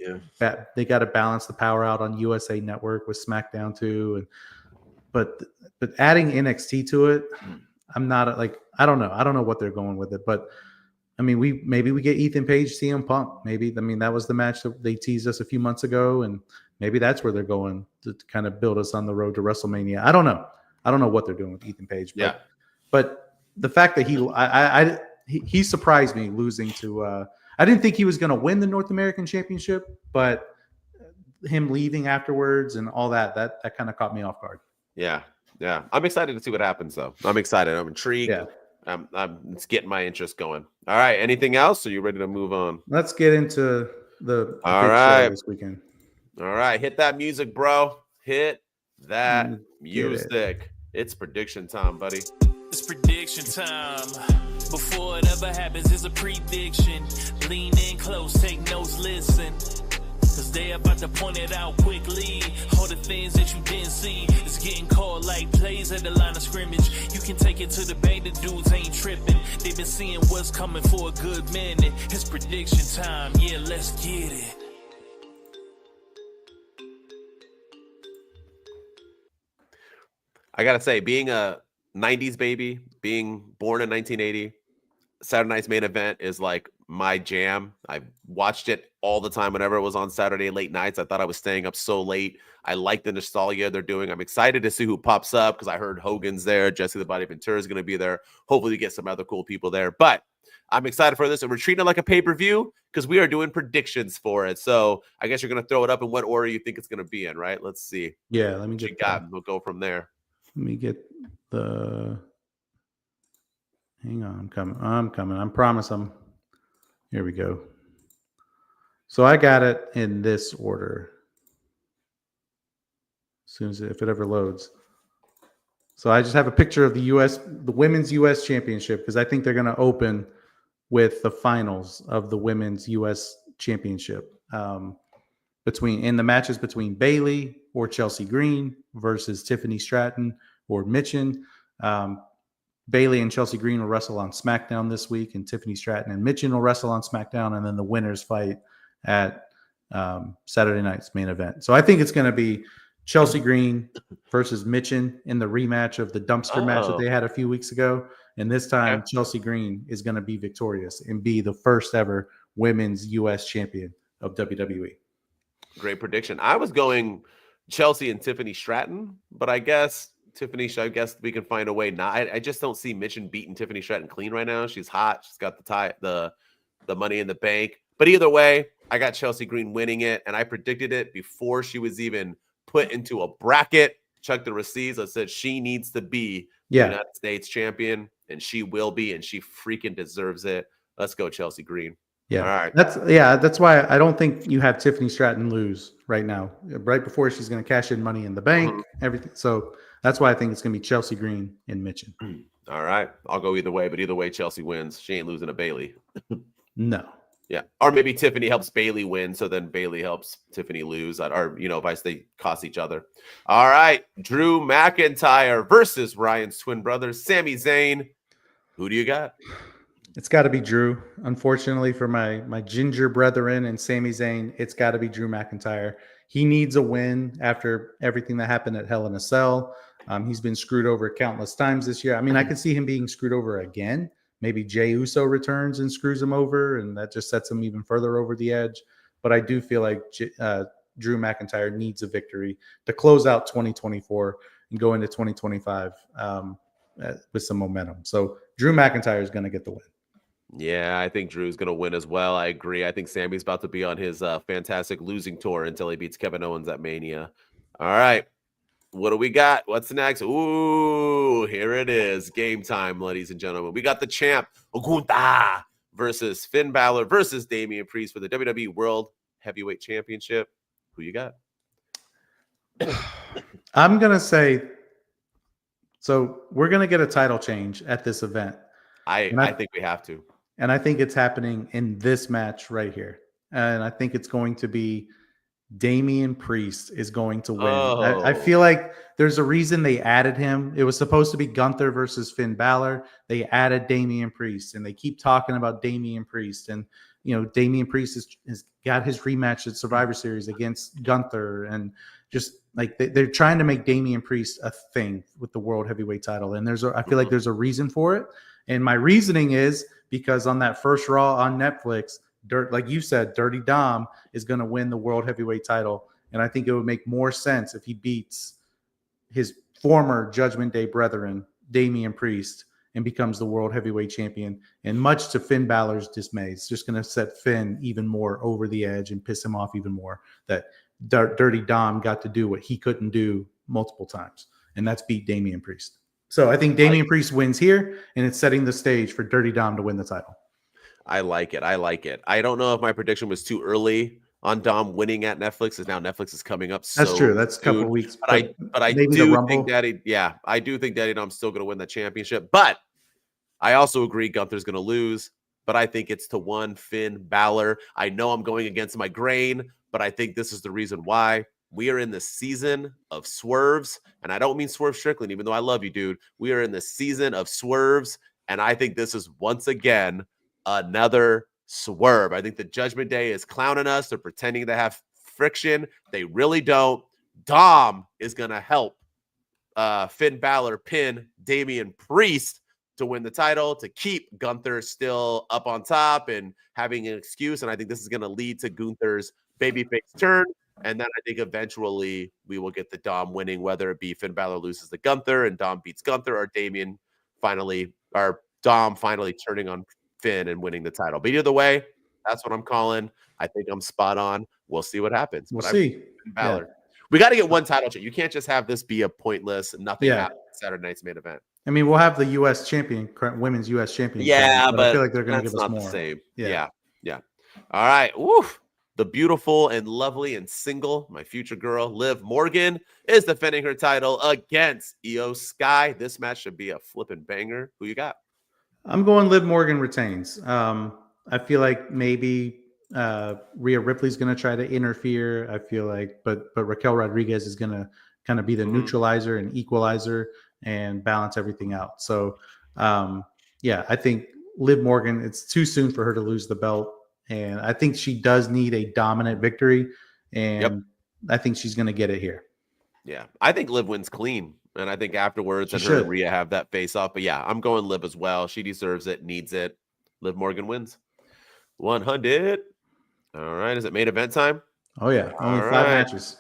they got to balance the power out on USA Network with SmackDown too. And but adding NXT to it, I'm not like, I don't know what they're going with it, but I mean, maybe we get Ethan Page, CM Punk. Maybe, I mean, that was the match that they teased us a few months ago, and maybe that's where they're going to kind of build us on the road to WrestleMania. I don't know what they're doing with Ethan Page. But the fact that he surprised me losing to. I didn't think he was going to win the North American Championship, but him leaving afterwards and all that kind of caught me off guard. Yeah. I'm excited to see what happens, though. I'm excited. I'm intrigued. Yeah. It's getting my interest going. All right. Anything else? Are you ready to move on? Let's get into the big show this weekend. All right. Hit that music, bro. Hit that music. It's prediction time, buddy. It's prediction time. Before it ever happens, it's a prediction. Lean in close, take notes, listen. Cause they about to point it out quickly. All the things that you didn't see is getting called like plays at the line of scrimmage. You can take it to the bank, the dudes ain't tripping. They've been seeing what's coming for a good minute. It's prediction time, yeah, let's get it. I gotta say, being a 90s baby, being born in 1980, Saturday night's main event is like my jam. I watched it all the time whenever it was on Saturday late nights. I thought I was staying up so late. I like the nostalgia they're doing. I'm excited to see who pops up because I heard Hogan's there. Jesse the Body Ventura is going to be there. Hopefully we get some other cool people there. But I'm excited for this, and we're treating it like a pay-per-view because we are doing predictions for it. So I guess you're going to throw it up in what order you think it's going to be in, right? Let's see. Yeah, let me get that. We'll go from there. Let me get the... Hang on, I'm coming. I promise Here we go. So I got it in this order. As soon as if it ever loads. So I just have a picture of the women's US championship, because I think they're going to open with the finals of the women's US championship. In the matches between Bayley or Chelsea Green versus Tiffany Stratton or Mitchin. Bayley and Chelsea Green will wrestle on SmackDown this week, and Tiffany Stratton and Mitchin will wrestle on SmackDown, and then the winners fight at Saturday night's main event. So I think it's going to be Chelsea Green versus Mitchin in the rematch of the dumpster match that they had a few weeks ago. And this time, Chelsea Green is going to be victorious and be the first ever women's U.S. champion of WWE. Great prediction. I was going Chelsea and Tiffany Stratton, but I guess we can find a way. Not. I just don't see Mitchin beating Tiffany Stratton clean right now. She's hot. She's got the money in the bank. But either way, I got Chelsea Green winning it, and I predicted it before she was even put into a bracket. Check the receipts. I said she needs to be the United States champion, and she will be, and she freaking deserves it. Let's go, Chelsea Green. Yeah, all right. That's why I don't think you have Tiffany Stratton lose right now, right before she's going to cash in Money in the Bank, everything. So that's why I think it's going to be Chelsea Green and Mitchin. All right, I'll go either way, but either way, Chelsea wins. She ain't losing to Bailey. No. Yeah, or maybe Tiffany helps Bailey win, so then Bailey helps Tiffany lose, or vice they cost each other. All right, Drew McIntyre versus Ryan's twin brothers, Sami Zayn. Who do you got? It's got to be Drew. Unfortunately for my ginger brethren and Sami Zayn, it's got to be Drew McIntyre. He needs a win after everything that happened at Hell in a Cell. He's been screwed over countless times this year. I mean, I could see him being screwed over again. Maybe Jey Uso returns and screws him over, and that just sets him even further over the edge. But I do feel like Drew McIntyre needs a victory to close out 2024 and go into 2025 with some momentum. So Drew McIntyre is going to get the win. Yeah, I think Drew's going to win as well. I agree. I think Sammy's about to be on his fantastic losing tour until he beats Kevin Owens at Mania. All right. What do we got? What's next? Ooh, here it is. Game time, ladies and gentlemen. We got the champ, Ogunta, versus Finn Balor versus Damian Priest for the WWE World Heavyweight Championship. Who you got? I'm going to say, so we're going to get a title change at this event. I think we have to. And I think it's happening in this match right here. And I think it's going to be Damian Priest is going to win. Oh. I feel like there's a reason they added him. It was supposed to be Gunther versus Finn Balor. They added Damian Priest, and they keep talking about Damian Priest. And, Damian Priest has got his rematch at Survivor Series against Gunther. And just like they're trying to make Damian Priest a thing with the World Heavyweight title. And I feel like there's a reason for it. And my reasoning is because on that first Raw on Netflix, like you said, Dirty Dom is going to win the World Heavyweight title. And I think it would make more sense if he beats his former Judgment Day brethren, Damian Priest, and becomes the World Heavyweight Champion. And much to Finn Balor's dismay, it's just going to set Finn even more over the edge and piss him off even more that Dirty Dom got to do what he couldn't do multiple times. And that's beat Damian Priest. So I think Damian Priest wins here, and it's setting the stage for Dirty Dom to win the title. I like it. I don't know if my prediction was too early on Dom winning at Netflix, because now Netflix is coming up. That's true. That's a couple of weeks. But I do think I do think Daddy Dom's still going to win the championship. But I also agree Gunther's going to lose. But I think it's to one Finn Balor. I know I'm going against my grain, but I think this is the reason why. We are in the season of swerves, and I don't mean Swerve Strickland, even though I love you, dude. We are in the season of swerves, and I think this is once again another swerve. I think the Judgment Day is clowning us. They're pretending to have friction. They really don't. Dom is going to help Finn Balor pin Damian Priest to win the title, to keep Gunther still up on top and having an excuse, and I think this is going to lead to Gunther's babyface turn. And then I think eventually we will get the Dom winning, whether it be Finn Balor loses to Gunther and Dom beats Gunther, or Dom finally turning on Finn and winning the title. But either way, that's what I'm calling. I think I'm spot on. We'll see what happens. We'll see. Finn Balor. Yeah. We got to get one title change. You can't just have this be a pointless, nothing happens Saturday night's main event. I mean, we'll have the U.S. champion, women's U.S. champion. Yeah, but I feel like they're going to give us more. Not the same. Yeah. All right. Woof. The beautiful and lovely and single, my future girl, Liv Morgan, is defending her title against Io Sky. This match should be a flipping banger. Who you got? I'm going Liv Morgan retains. I feel like maybe Rhea Ripley's going to try to interfere. I feel like, but Raquel Rodriguez is going to kind of be the neutralizer and equalizer and balance everything out. So, I think Liv Morgan, it's too soon for her to lose the belt. And I think she does need a dominant victory, and I think she's going to get it here. Yeah, I think Liv wins clean, and I think afterwards her and Rhea have that face-off. But yeah, I'm going Liv as well. She deserves it, needs it. Liv Morgan wins. 100. All right, is it main event time? Oh yeah, only All 5 right. matches.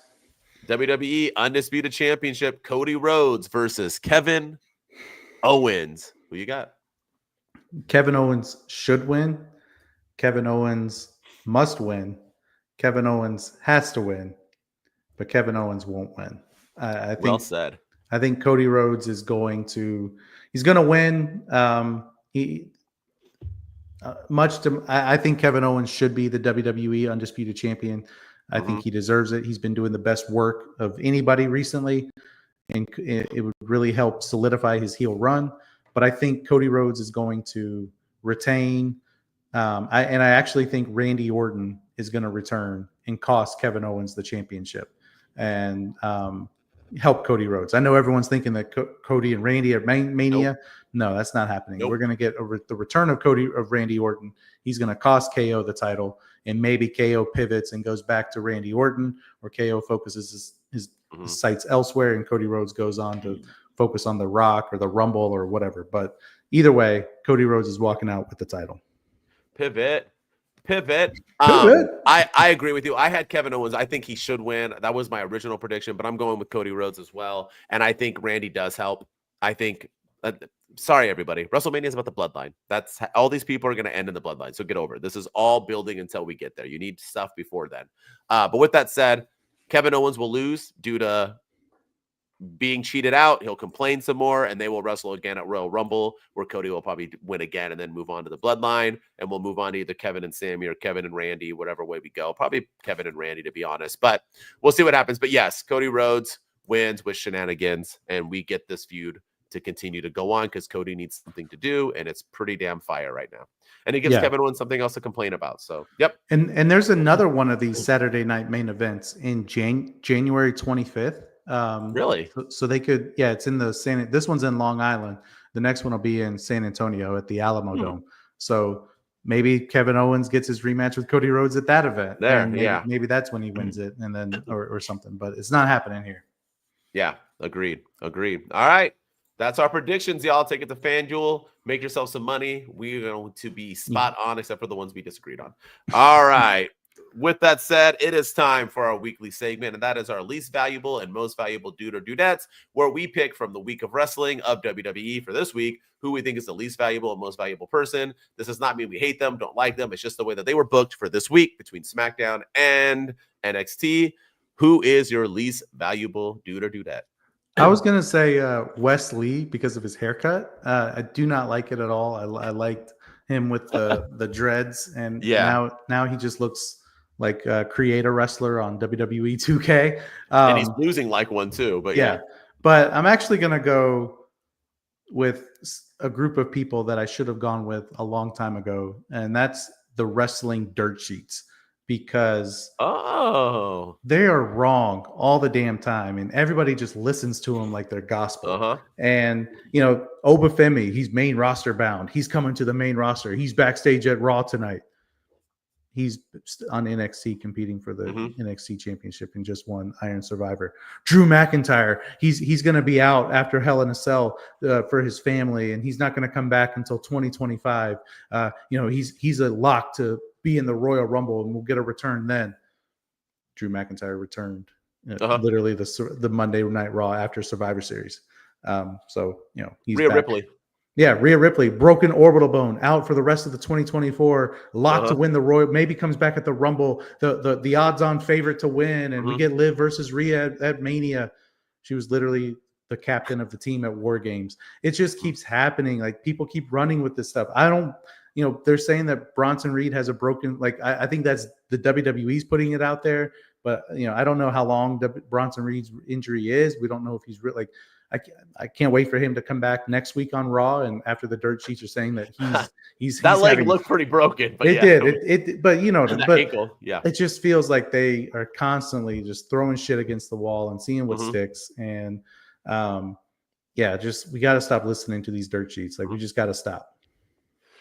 WWE Undisputed Championship, Cody Rhodes versus Kevin Owens. Who you got? Kevin Owens should win. Kevin Owens must win. Kevin Owens has to win, but Kevin Owens won't win. I Well think said. I think Cody Rhodes is going to win. I think Kevin Owens should be the WWE Undisputed Champion. I think he deserves it. He's been doing the best work of anybody recently, and it would really help solidify his heel run. But I think Cody Rhodes is going to retain. I actually think Randy Orton is going to return and cost Kevin Owens the championship and help Cody Rhodes. I know everyone's thinking that Cody and Randy are Mania. Nope. No, that's not happening. Nope. We're going to get the return of Randy Orton. He's going to cost KO the title, and maybe KO pivots and goes back to Randy Orton, or KO focuses his sights elsewhere, and Cody Rhodes goes on to focus on the Rock or the Rumble or whatever. But either way, Cody Rhodes is walking out with the title. Pivot. I agree with you. I had Kevin Owens. I think he should win. That was my original prediction, but I'm going with Cody Rhodes as well. And I think Randy does help. I think, sorry, everybody. WrestleMania is about the bloodline. That's all these people are going to end in the bloodline. So get over it. This is all building until we get there. You need stuff before then. But with that said, Kevin Owens will lose due to being cheated out. He'll complain some more, and they will wrestle again at Royal Rumble, where Cody will probably win again and then move on to the bloodline, and we'll move on to either Kevin and Sammy or Kevin and Randy, whatever way we go. Probably Kevin and Randy, to be honest, but we'll see what happens. But yes, Cody Rhodes wins with shenanigans, and we get this feud to continue to go on because Cody needs something to do, and it's pretty damn fire right now. And it gives Kevin Owens something else to complain about. So, yep. And there's another one of these Saturday night main events in January 25th. Really? So they could, it's in this one's in Long Island. The next one will be in San Antonio at the Alamo Dome. So maybe Kevin Owens gets his rematch with Cody Rhodes at that event. Maybe that's when he wins it, and then or something. But it's not happening here. Yeah, agreed. All right. That's our predictions, y'all. Take it to FanDuel. Make yourself some money. We're going to be spot on, except for the ones we disagreed on. All right. With that said, it is time for our weekly segment, and that is our least valuable and most valuable dude or dudettes, where we pick from the week of wrestling of WWE for this week who we think is the least valuable and most valuable person. This does not mean we hate them, don't like them. It's just the way that they were booked for this week between SmackDown and NXT. Who is your least valuable dude or dudette? I was going to say Wes Lee because of his haircut. I do not like it at all. I liked him with the dreads, and now he just looks like create a wrestler on WWE 2K. And he's losing like one too, but yeah. But I'm actually going to go with a group of people that I should have gone with a long time ago, and that's the wrestling dirt sheets, because they are wrong all the damn time, and everybody just listens to them like they're gospel. And Obafemi, he's main roster bound. He's coming to the main roster. He's backstage at Raw tonight. He's on NXT competing for the NXT championship and just won Iron Survivor. Drew McIntyre, he's going to be out after Hell in a Cell for his family, and he's not going to come back until 2025. He's a lock to be in the Royal Rumble, and we'll get a return then. Drew McIntyre returned literally the Monday Night Raw after Survivor Series. He's Rhea back. Ripley. Yeah, Rhea Ripley, broken orbital bone, out for the rest of the 2024. Locked to win the Royal. Maybe comes back at the Rumble. The odds-on favorite to win, and we get Liv versus Rhea at Mania. She was literally the captain of the team at War Games. It just keeps happening. Like, people keep running with this stuff. I don't. They're saying that Bronson Reed has a broken. I think that's the WWE's putting it out there, but I don't know how long Bronson Reed's injury is. We don't know if he's really I can't wait for him to come back next week on Raw. And after the dirt sheets are saying that he's that leg looked pretty broken, but it did. But ankle, it just feels like they are constantly just throwing shit against the wall and seeing what sticks. And we got to stop listening to these dirt sheets. We just got to stop.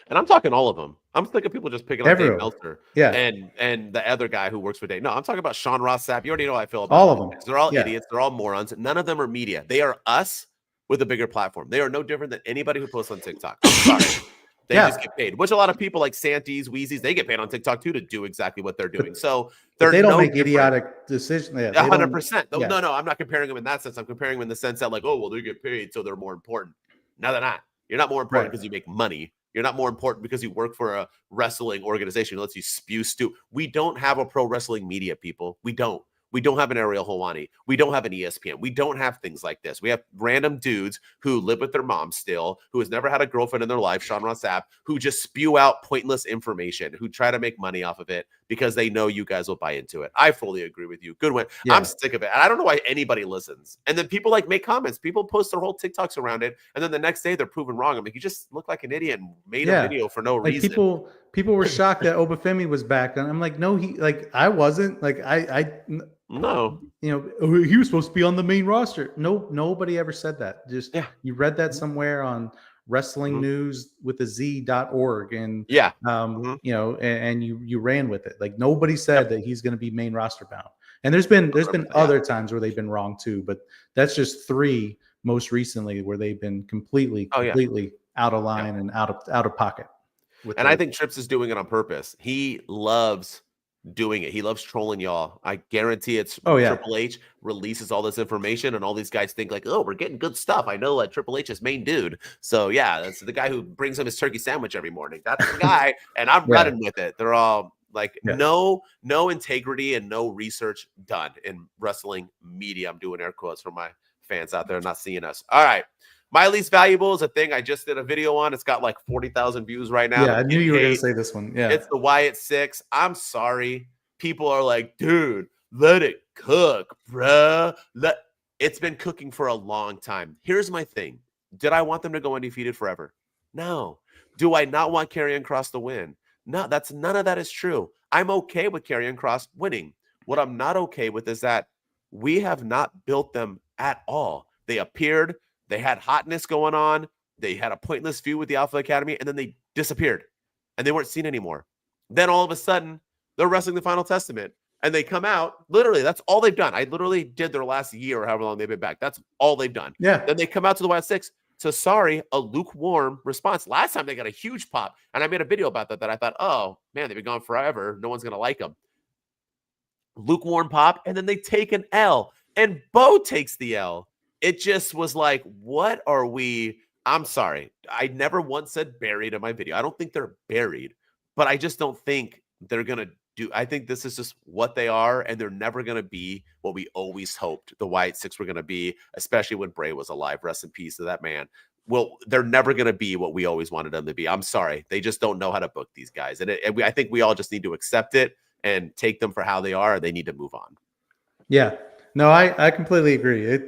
And I'm talking all of them. I'm thinking people just picking up Dave Meltzer, yeah, and the other guy who works for Dave. No, I'm talking about Sean Ross Sapp. You already know how I feel about all of them. They're all idiots. They're all morons. None of them are media. They are us with a bigger platform. They are no different than anybody who posts on TikTok. I'm sorry. They just get paid, which a lot of people like Santies, Wheezies, they get paid on TikTok too to do exactly what they're doing. So they don't make different. idiotic decisions. Yeah, 100%. Yeah. No, I'm not comparing them in that sense. I'm comparing them in the sense that like, oh, well, they get paid, so they're more important. No, they're not. You're not more important because you make money. You're not more important because you work for a wrestling organization that lets you spew stew. We don't have a pro wrestling media, people. We don't. We don't have an Ariel Helwani. We don't have an ESPN. We don't have things like this. We have random dudes who live with their mom still, who has never had a girlfriend in their life, Sean Ross Sapp, who just spew out pointless information, who try to make money off of it because they know you guys will buy into it. I fully agree with you. Good one. Yeah. I'm sick of it. And I don't know why anybody listens. And then people like make comments. People post their whole TikToks around it. And then the next day they're proven wrong. I'm like, you just look like an idiot and made a video for no reason. People were shocked that Obafemi was back. And I'm like, no, I wasn't. Like, no, he was supposed to be on the main roster. No, nobody ever said that. Just you read that somewhere on wrestling news with a z.org and and you ran with it. Like nobody said that he's going to be main roster bound. And there's been other times where they've been wrong too, but that's just 3 most recently where they've been completely out of line and out of pocket. And I think Trips is doing it on purpose. He loves doing it. He loves trolling y'all. I guarantee it's Triple H releases all this information and all these guys think like, oh, we're getting good stuff. I know like Triple H's main dude. So yeah, that's the guy who brings him his turkey sandwich every morning. That's the guy. And I'm running with it. They're all like no integrity and no research done in wrestling media. I'm doing air quotes for my fans out there not seeing us. All right. My least valuable is a thing I just did a video on. It's got like 40,000 views right now. Yeah, I knew you were going to say this one. Yeah. It's the Wyatt 6. I'm sorry. People are like, dude, let it cook, bruh. It's been cooking for a long time. Here's my thing. Did I want them to go undefeated forever? No. Do I not want Karrion Kross to win? No, none of that is true. I'm okay with Karrion Kross winning. What I'm not okay with is that we have not built them at all. They appeared. They had hotness going on. They had a pointless feud with the Alpha Academy, and then they disappeared, and they weren't seen anymore. Then all of a sudden, they're wrestling the Final Testament, and they come out. Literally, that's all they've done. I literally did their last year or however long they've been back. That's all they've done. Yeah. Then they come out to the Wild 6. So sorry, a lukewarm response. Last time they got a huge pop, and I made a video about that I thought, oh, man, they've been gone forever. No one's going to like them. Lukewarm pop, and then they take an L, and Bo takes the L. It just was like, what are we? I'm sorry. I never once said buried in my video. I don't think they're buried, but I just don't think they're going to do. I think this is just what they are, and they're never going to be what we always hoped the Wyatt 6 were going to be, especially when Bray was alive. Rest in peace to that man. Well, they're never going to be what we always wanted them to be. I'm sorry. They just don't know how to book these guys. And I think we all just need to accept it and take them for how they are. They need to move on. Yeah. No, I completely agree.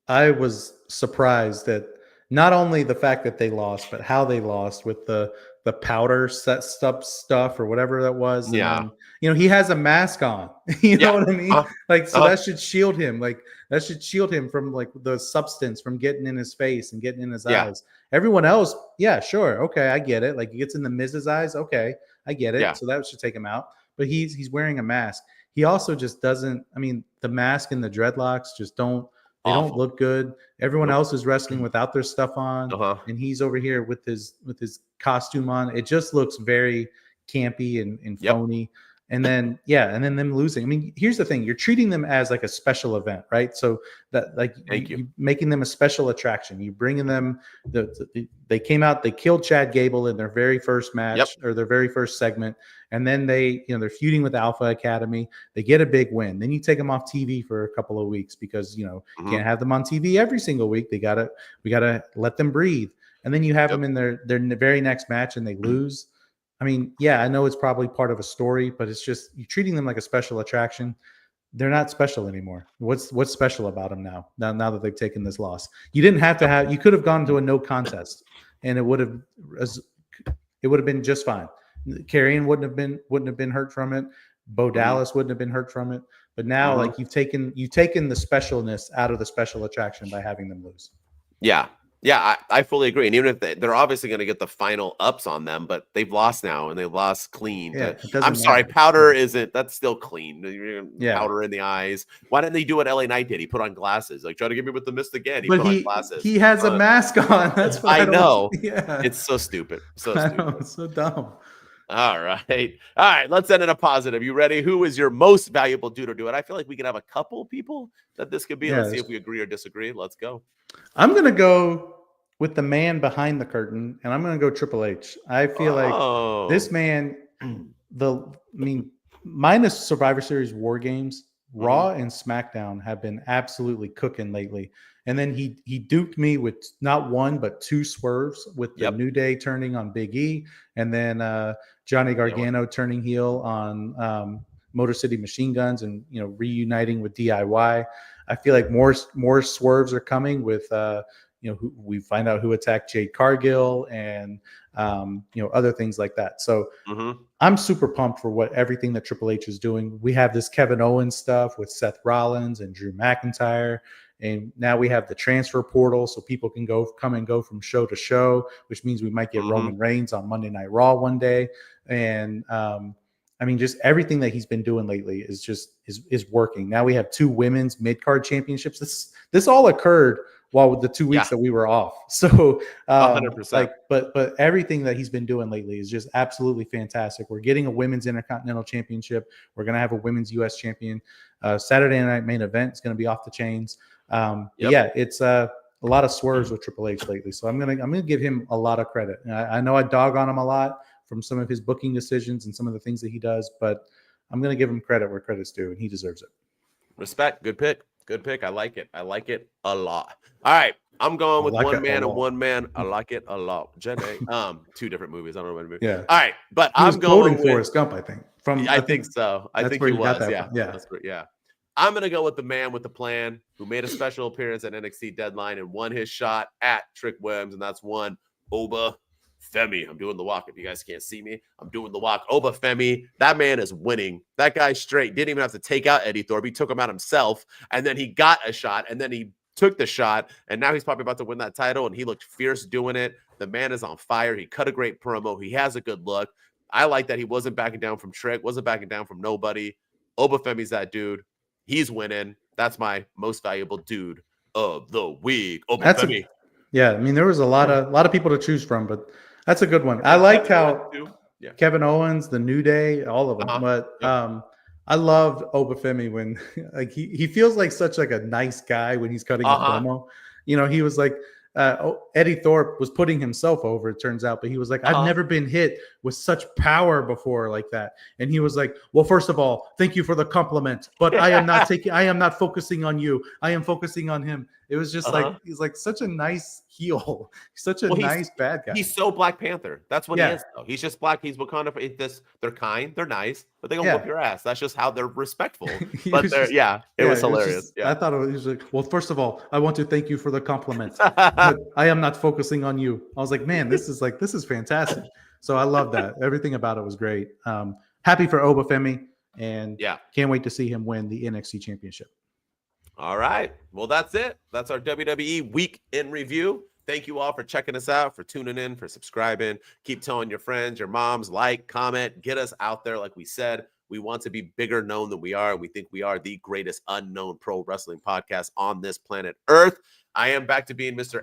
I was surprised that not only the fact that they lost, but how they lost with the powder set stuff or whatever that was. Yeah. And then, he has a mask on. You know what I mean? That should shield him. Like that should shield him from like the substance from getting in his face and getting in his eyes. Everyone else, yeah, sure. Okay, I get it. Like he gets in the Miz's eyes. Okay, I get it. Yeah. So that should take him out. But he's wearing a mask. He also just doesn't, the mask and the dreadlocks just don't look good. Everyone else is wrestling without their stuff on, and he's over here with his costume on. It just looks very campy and phony. And then them losing. Here's the thing: you're treating them as like a special event, right? So that you making them a special attraction. You bringing them. They came out. They killed Chad Gable in their very first match or their very first segment, and then they're feuding with Alpha Academy. They get a big win. Then you take them off TV for a couple of weeks because you can't have them on TV every single week. We gotta let them breathe. And then you have them in their very next match and they lose. I know it's probably part of a story, but it's just you're treating them like a special attraction. They're not special anymore. What's special about them now that they've taken this loss? You didn't have to have. You could have gone to a no contest, and it would have been just fine. Karrion wouldn't have been hurt from it. Bo Dallas wouldn't have been hurt from it. But now, you've taken the specialness out of the special attraction by having them lose. Yeah. Yeah, I fully agree. And even if they're obviously going to get the final ups on them, but they've lost now and they've lost clean. Yeah, But it doesn't I'm sorry, matter. powder isn't, that's still clean. Yeah. Powder in the eyes. Why didn't they do what LA Knight did? He put on glasses. Like, try to get me with the mist again. He But put on glasses. he has a mask on. That's what I know. Yeah. It's so stupid. So I stupid. know, it's so dumb. All right. All right. Let's end in a positive. You ready? Who is your most valuable dude or do it? I feel like we could have a couple people that this could be. Let's see if we agree or disagree. Let's go. I'm going to go with the man behind the curtain, and I'm going to go Triple H. I feel like this man, minus Survivor Series War Games, Raw and SmackDown have been absolutely cooking lately. And then he duped me with not one but two swerves with the New Day turning on Big E, and then Johnny Gargano turning heel on Motor City Machine Guns, and reuniting with DIY. I feel like more swerves are coming with we find out who attacked Jade Cargill and other things like that. So I'm super pumped for everything that Triple H is doing. We have this Kevin Owens stuff with Seth Rollins and Drew McIntyre. And now we have the transfer portal, so people can come and go from show to show, which means we might get Roman Reigns on Monday Night Raw one day. And just everything that he's been doing lately is working. Now we have 2 women's mid-card championships. This all occurred while with the 2 weeks that we were off. So 100%. But everything that he's been doing lately is just absolutely fantastic. We're getting a women's Intercontinental Championship. We're going to have a women's U.S. champion. Saturday night main event is going to be off the chains. Yeah, it's a lot of swerves with Triple H lately. So I'm gonna give him a lot of credit. I know I dog on him a lot from some of his booking decisions and some of the things that he does, but I'm gonna give him credit where credit's due, and he deserves it. Respect. Good pick. Good pick. I like it. I like it a lot. All right. I'm going with one man and one man. I like it a lot. Jenny. 2 different movies. I don't know what movie. Yeah. All right. But I'm going with Forrest Gump, I think. I think so. I think he was. Yeah. Yeah. Yeah. I'm going to go with the man with the plan who made a special appearance at NXT Deadline and won his shot at Trick Williams, and that's one Oba Femi. I'm doing the walk. If you guys can't see me, I'm doing the walk. Oba Femi, that man is winning. That guy straight didn't even have to take out Eddie Thorpe. He took him out himself, and then he got a shot, and then he took the shot, and now he's probably about to win that title, and he looked fierce doing it. The man is on fire. He cut a great promo. He has a good look. I like that he wasn't backing down from Trick, wasn't backing down from nobody. Oba Femi's that dude. He's winning. That's my most valuable dude of the week. Yeah, I mean, there was a lot of people to choose from, but that's a good one. I liked how Kevin Owens, the New Day, all of them. But I loved Oba Femi when he feels like such a nice guy when he's cutting a promo. He was like Eddie Thorpe was putting himself over, it turns out, but he was like, I've never been hit with such power before like that. And he was like, well, first of all, thank you for the compliment, but I am not focusing on you. I am focusing on him. It was just like, he's like such a nice heel. He's such a nice bad guy. He's so Black Panther. That's what he is, though. He's just black. He's Wakanda. They're kind. They're nice, but they don't whoop your ass. That's just how they're respectful. But it was hilarious. I thought it was like, well, first of all, I want to thank you for the compliment, but I am not focusing on you. I was like, man, this is fantastic. So I love that. Everything about it was great. Happy for Oba Femi, and can't wait to see him win the NXT Championship. All right. Well, that's it. That's our WWE week in review. Thank you all for checking us out, for tuning in, for subscribing. Keep telling your friends, your moms, comment, get us out there. Like we said, we want to be bigger known than we are. We think we are the greatest unknown pro wrestling podcast on this planet Earth. I am back to being Mr.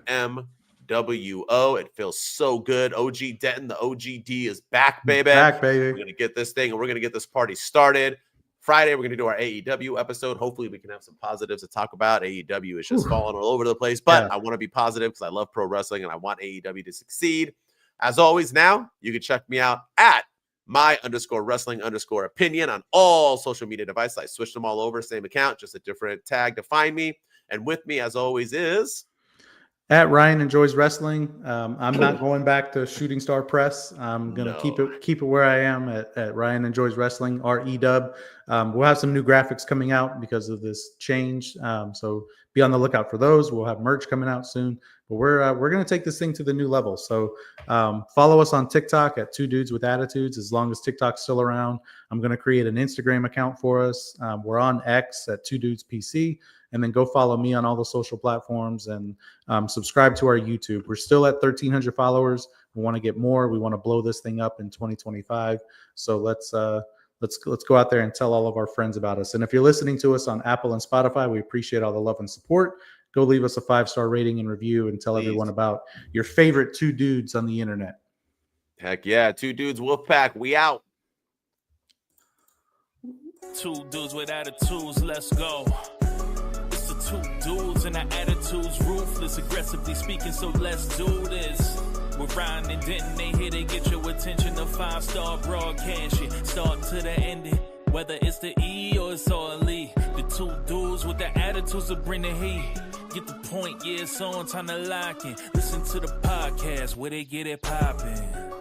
MWO. It feels so good. OG Denton, the OGD is back, baby. We're going to get this thing, and we're going to get this party started. Friday, we're going to do our AEW episode. Hopefully, we can have some positives to talk about. AEW is just falling all over the place, but I want to be positive because I love pro wrestling and I want AEW to succeed. As always, now you can check me out at my_wrestling_opinion on all social media devices. I switched them all over, same account, just a different tag to find me. And with me, as always, is at Ryan Enjoys Wrestling. I'm not going back to Shooting Star Press. I'm gonna keep it where I am at Ryan Enjoys Wrestling, REW. We'll have some new graphics coming out because of this change. So be on the lookout for those. We'll have merch coming out soon. But we're gonna take this thing to the new level. So follow us on TikTok at 2 Dudes with Attitudes. As long as TikTok's still around, I'm gonna create an Instagram account for us. We're on X at 2 Dudes PC. And then go follow me on all the social platforms and subscribe to our YouTube. We're still at 1,300 followers. We want to get more. We want to blow this thing up in 2025. So let's go out there and tell all of our friends about us. And if you're listening to us on Apple and Spotify, we appreciate all the love and support. Go leave us a 5-star rating and review and tell everyone about your favorite two dudes on the internet. Heck yeah. Two dudes, Wolfpack. We out. Two dudes with attitudes, let's go. It's the two dudes and our attitudes, ruthless, aggressively speaking, so let's do this. We're Ryan and Denton, they here to get your attention. A 5-star broadcast, shit. Start to the ending. Whether it's the E or it's all E. The two dudes with the attitudes will bring the heat. Get the point, yeah, it's on, time to lock in. Listen to the podcast where they get it poppin'.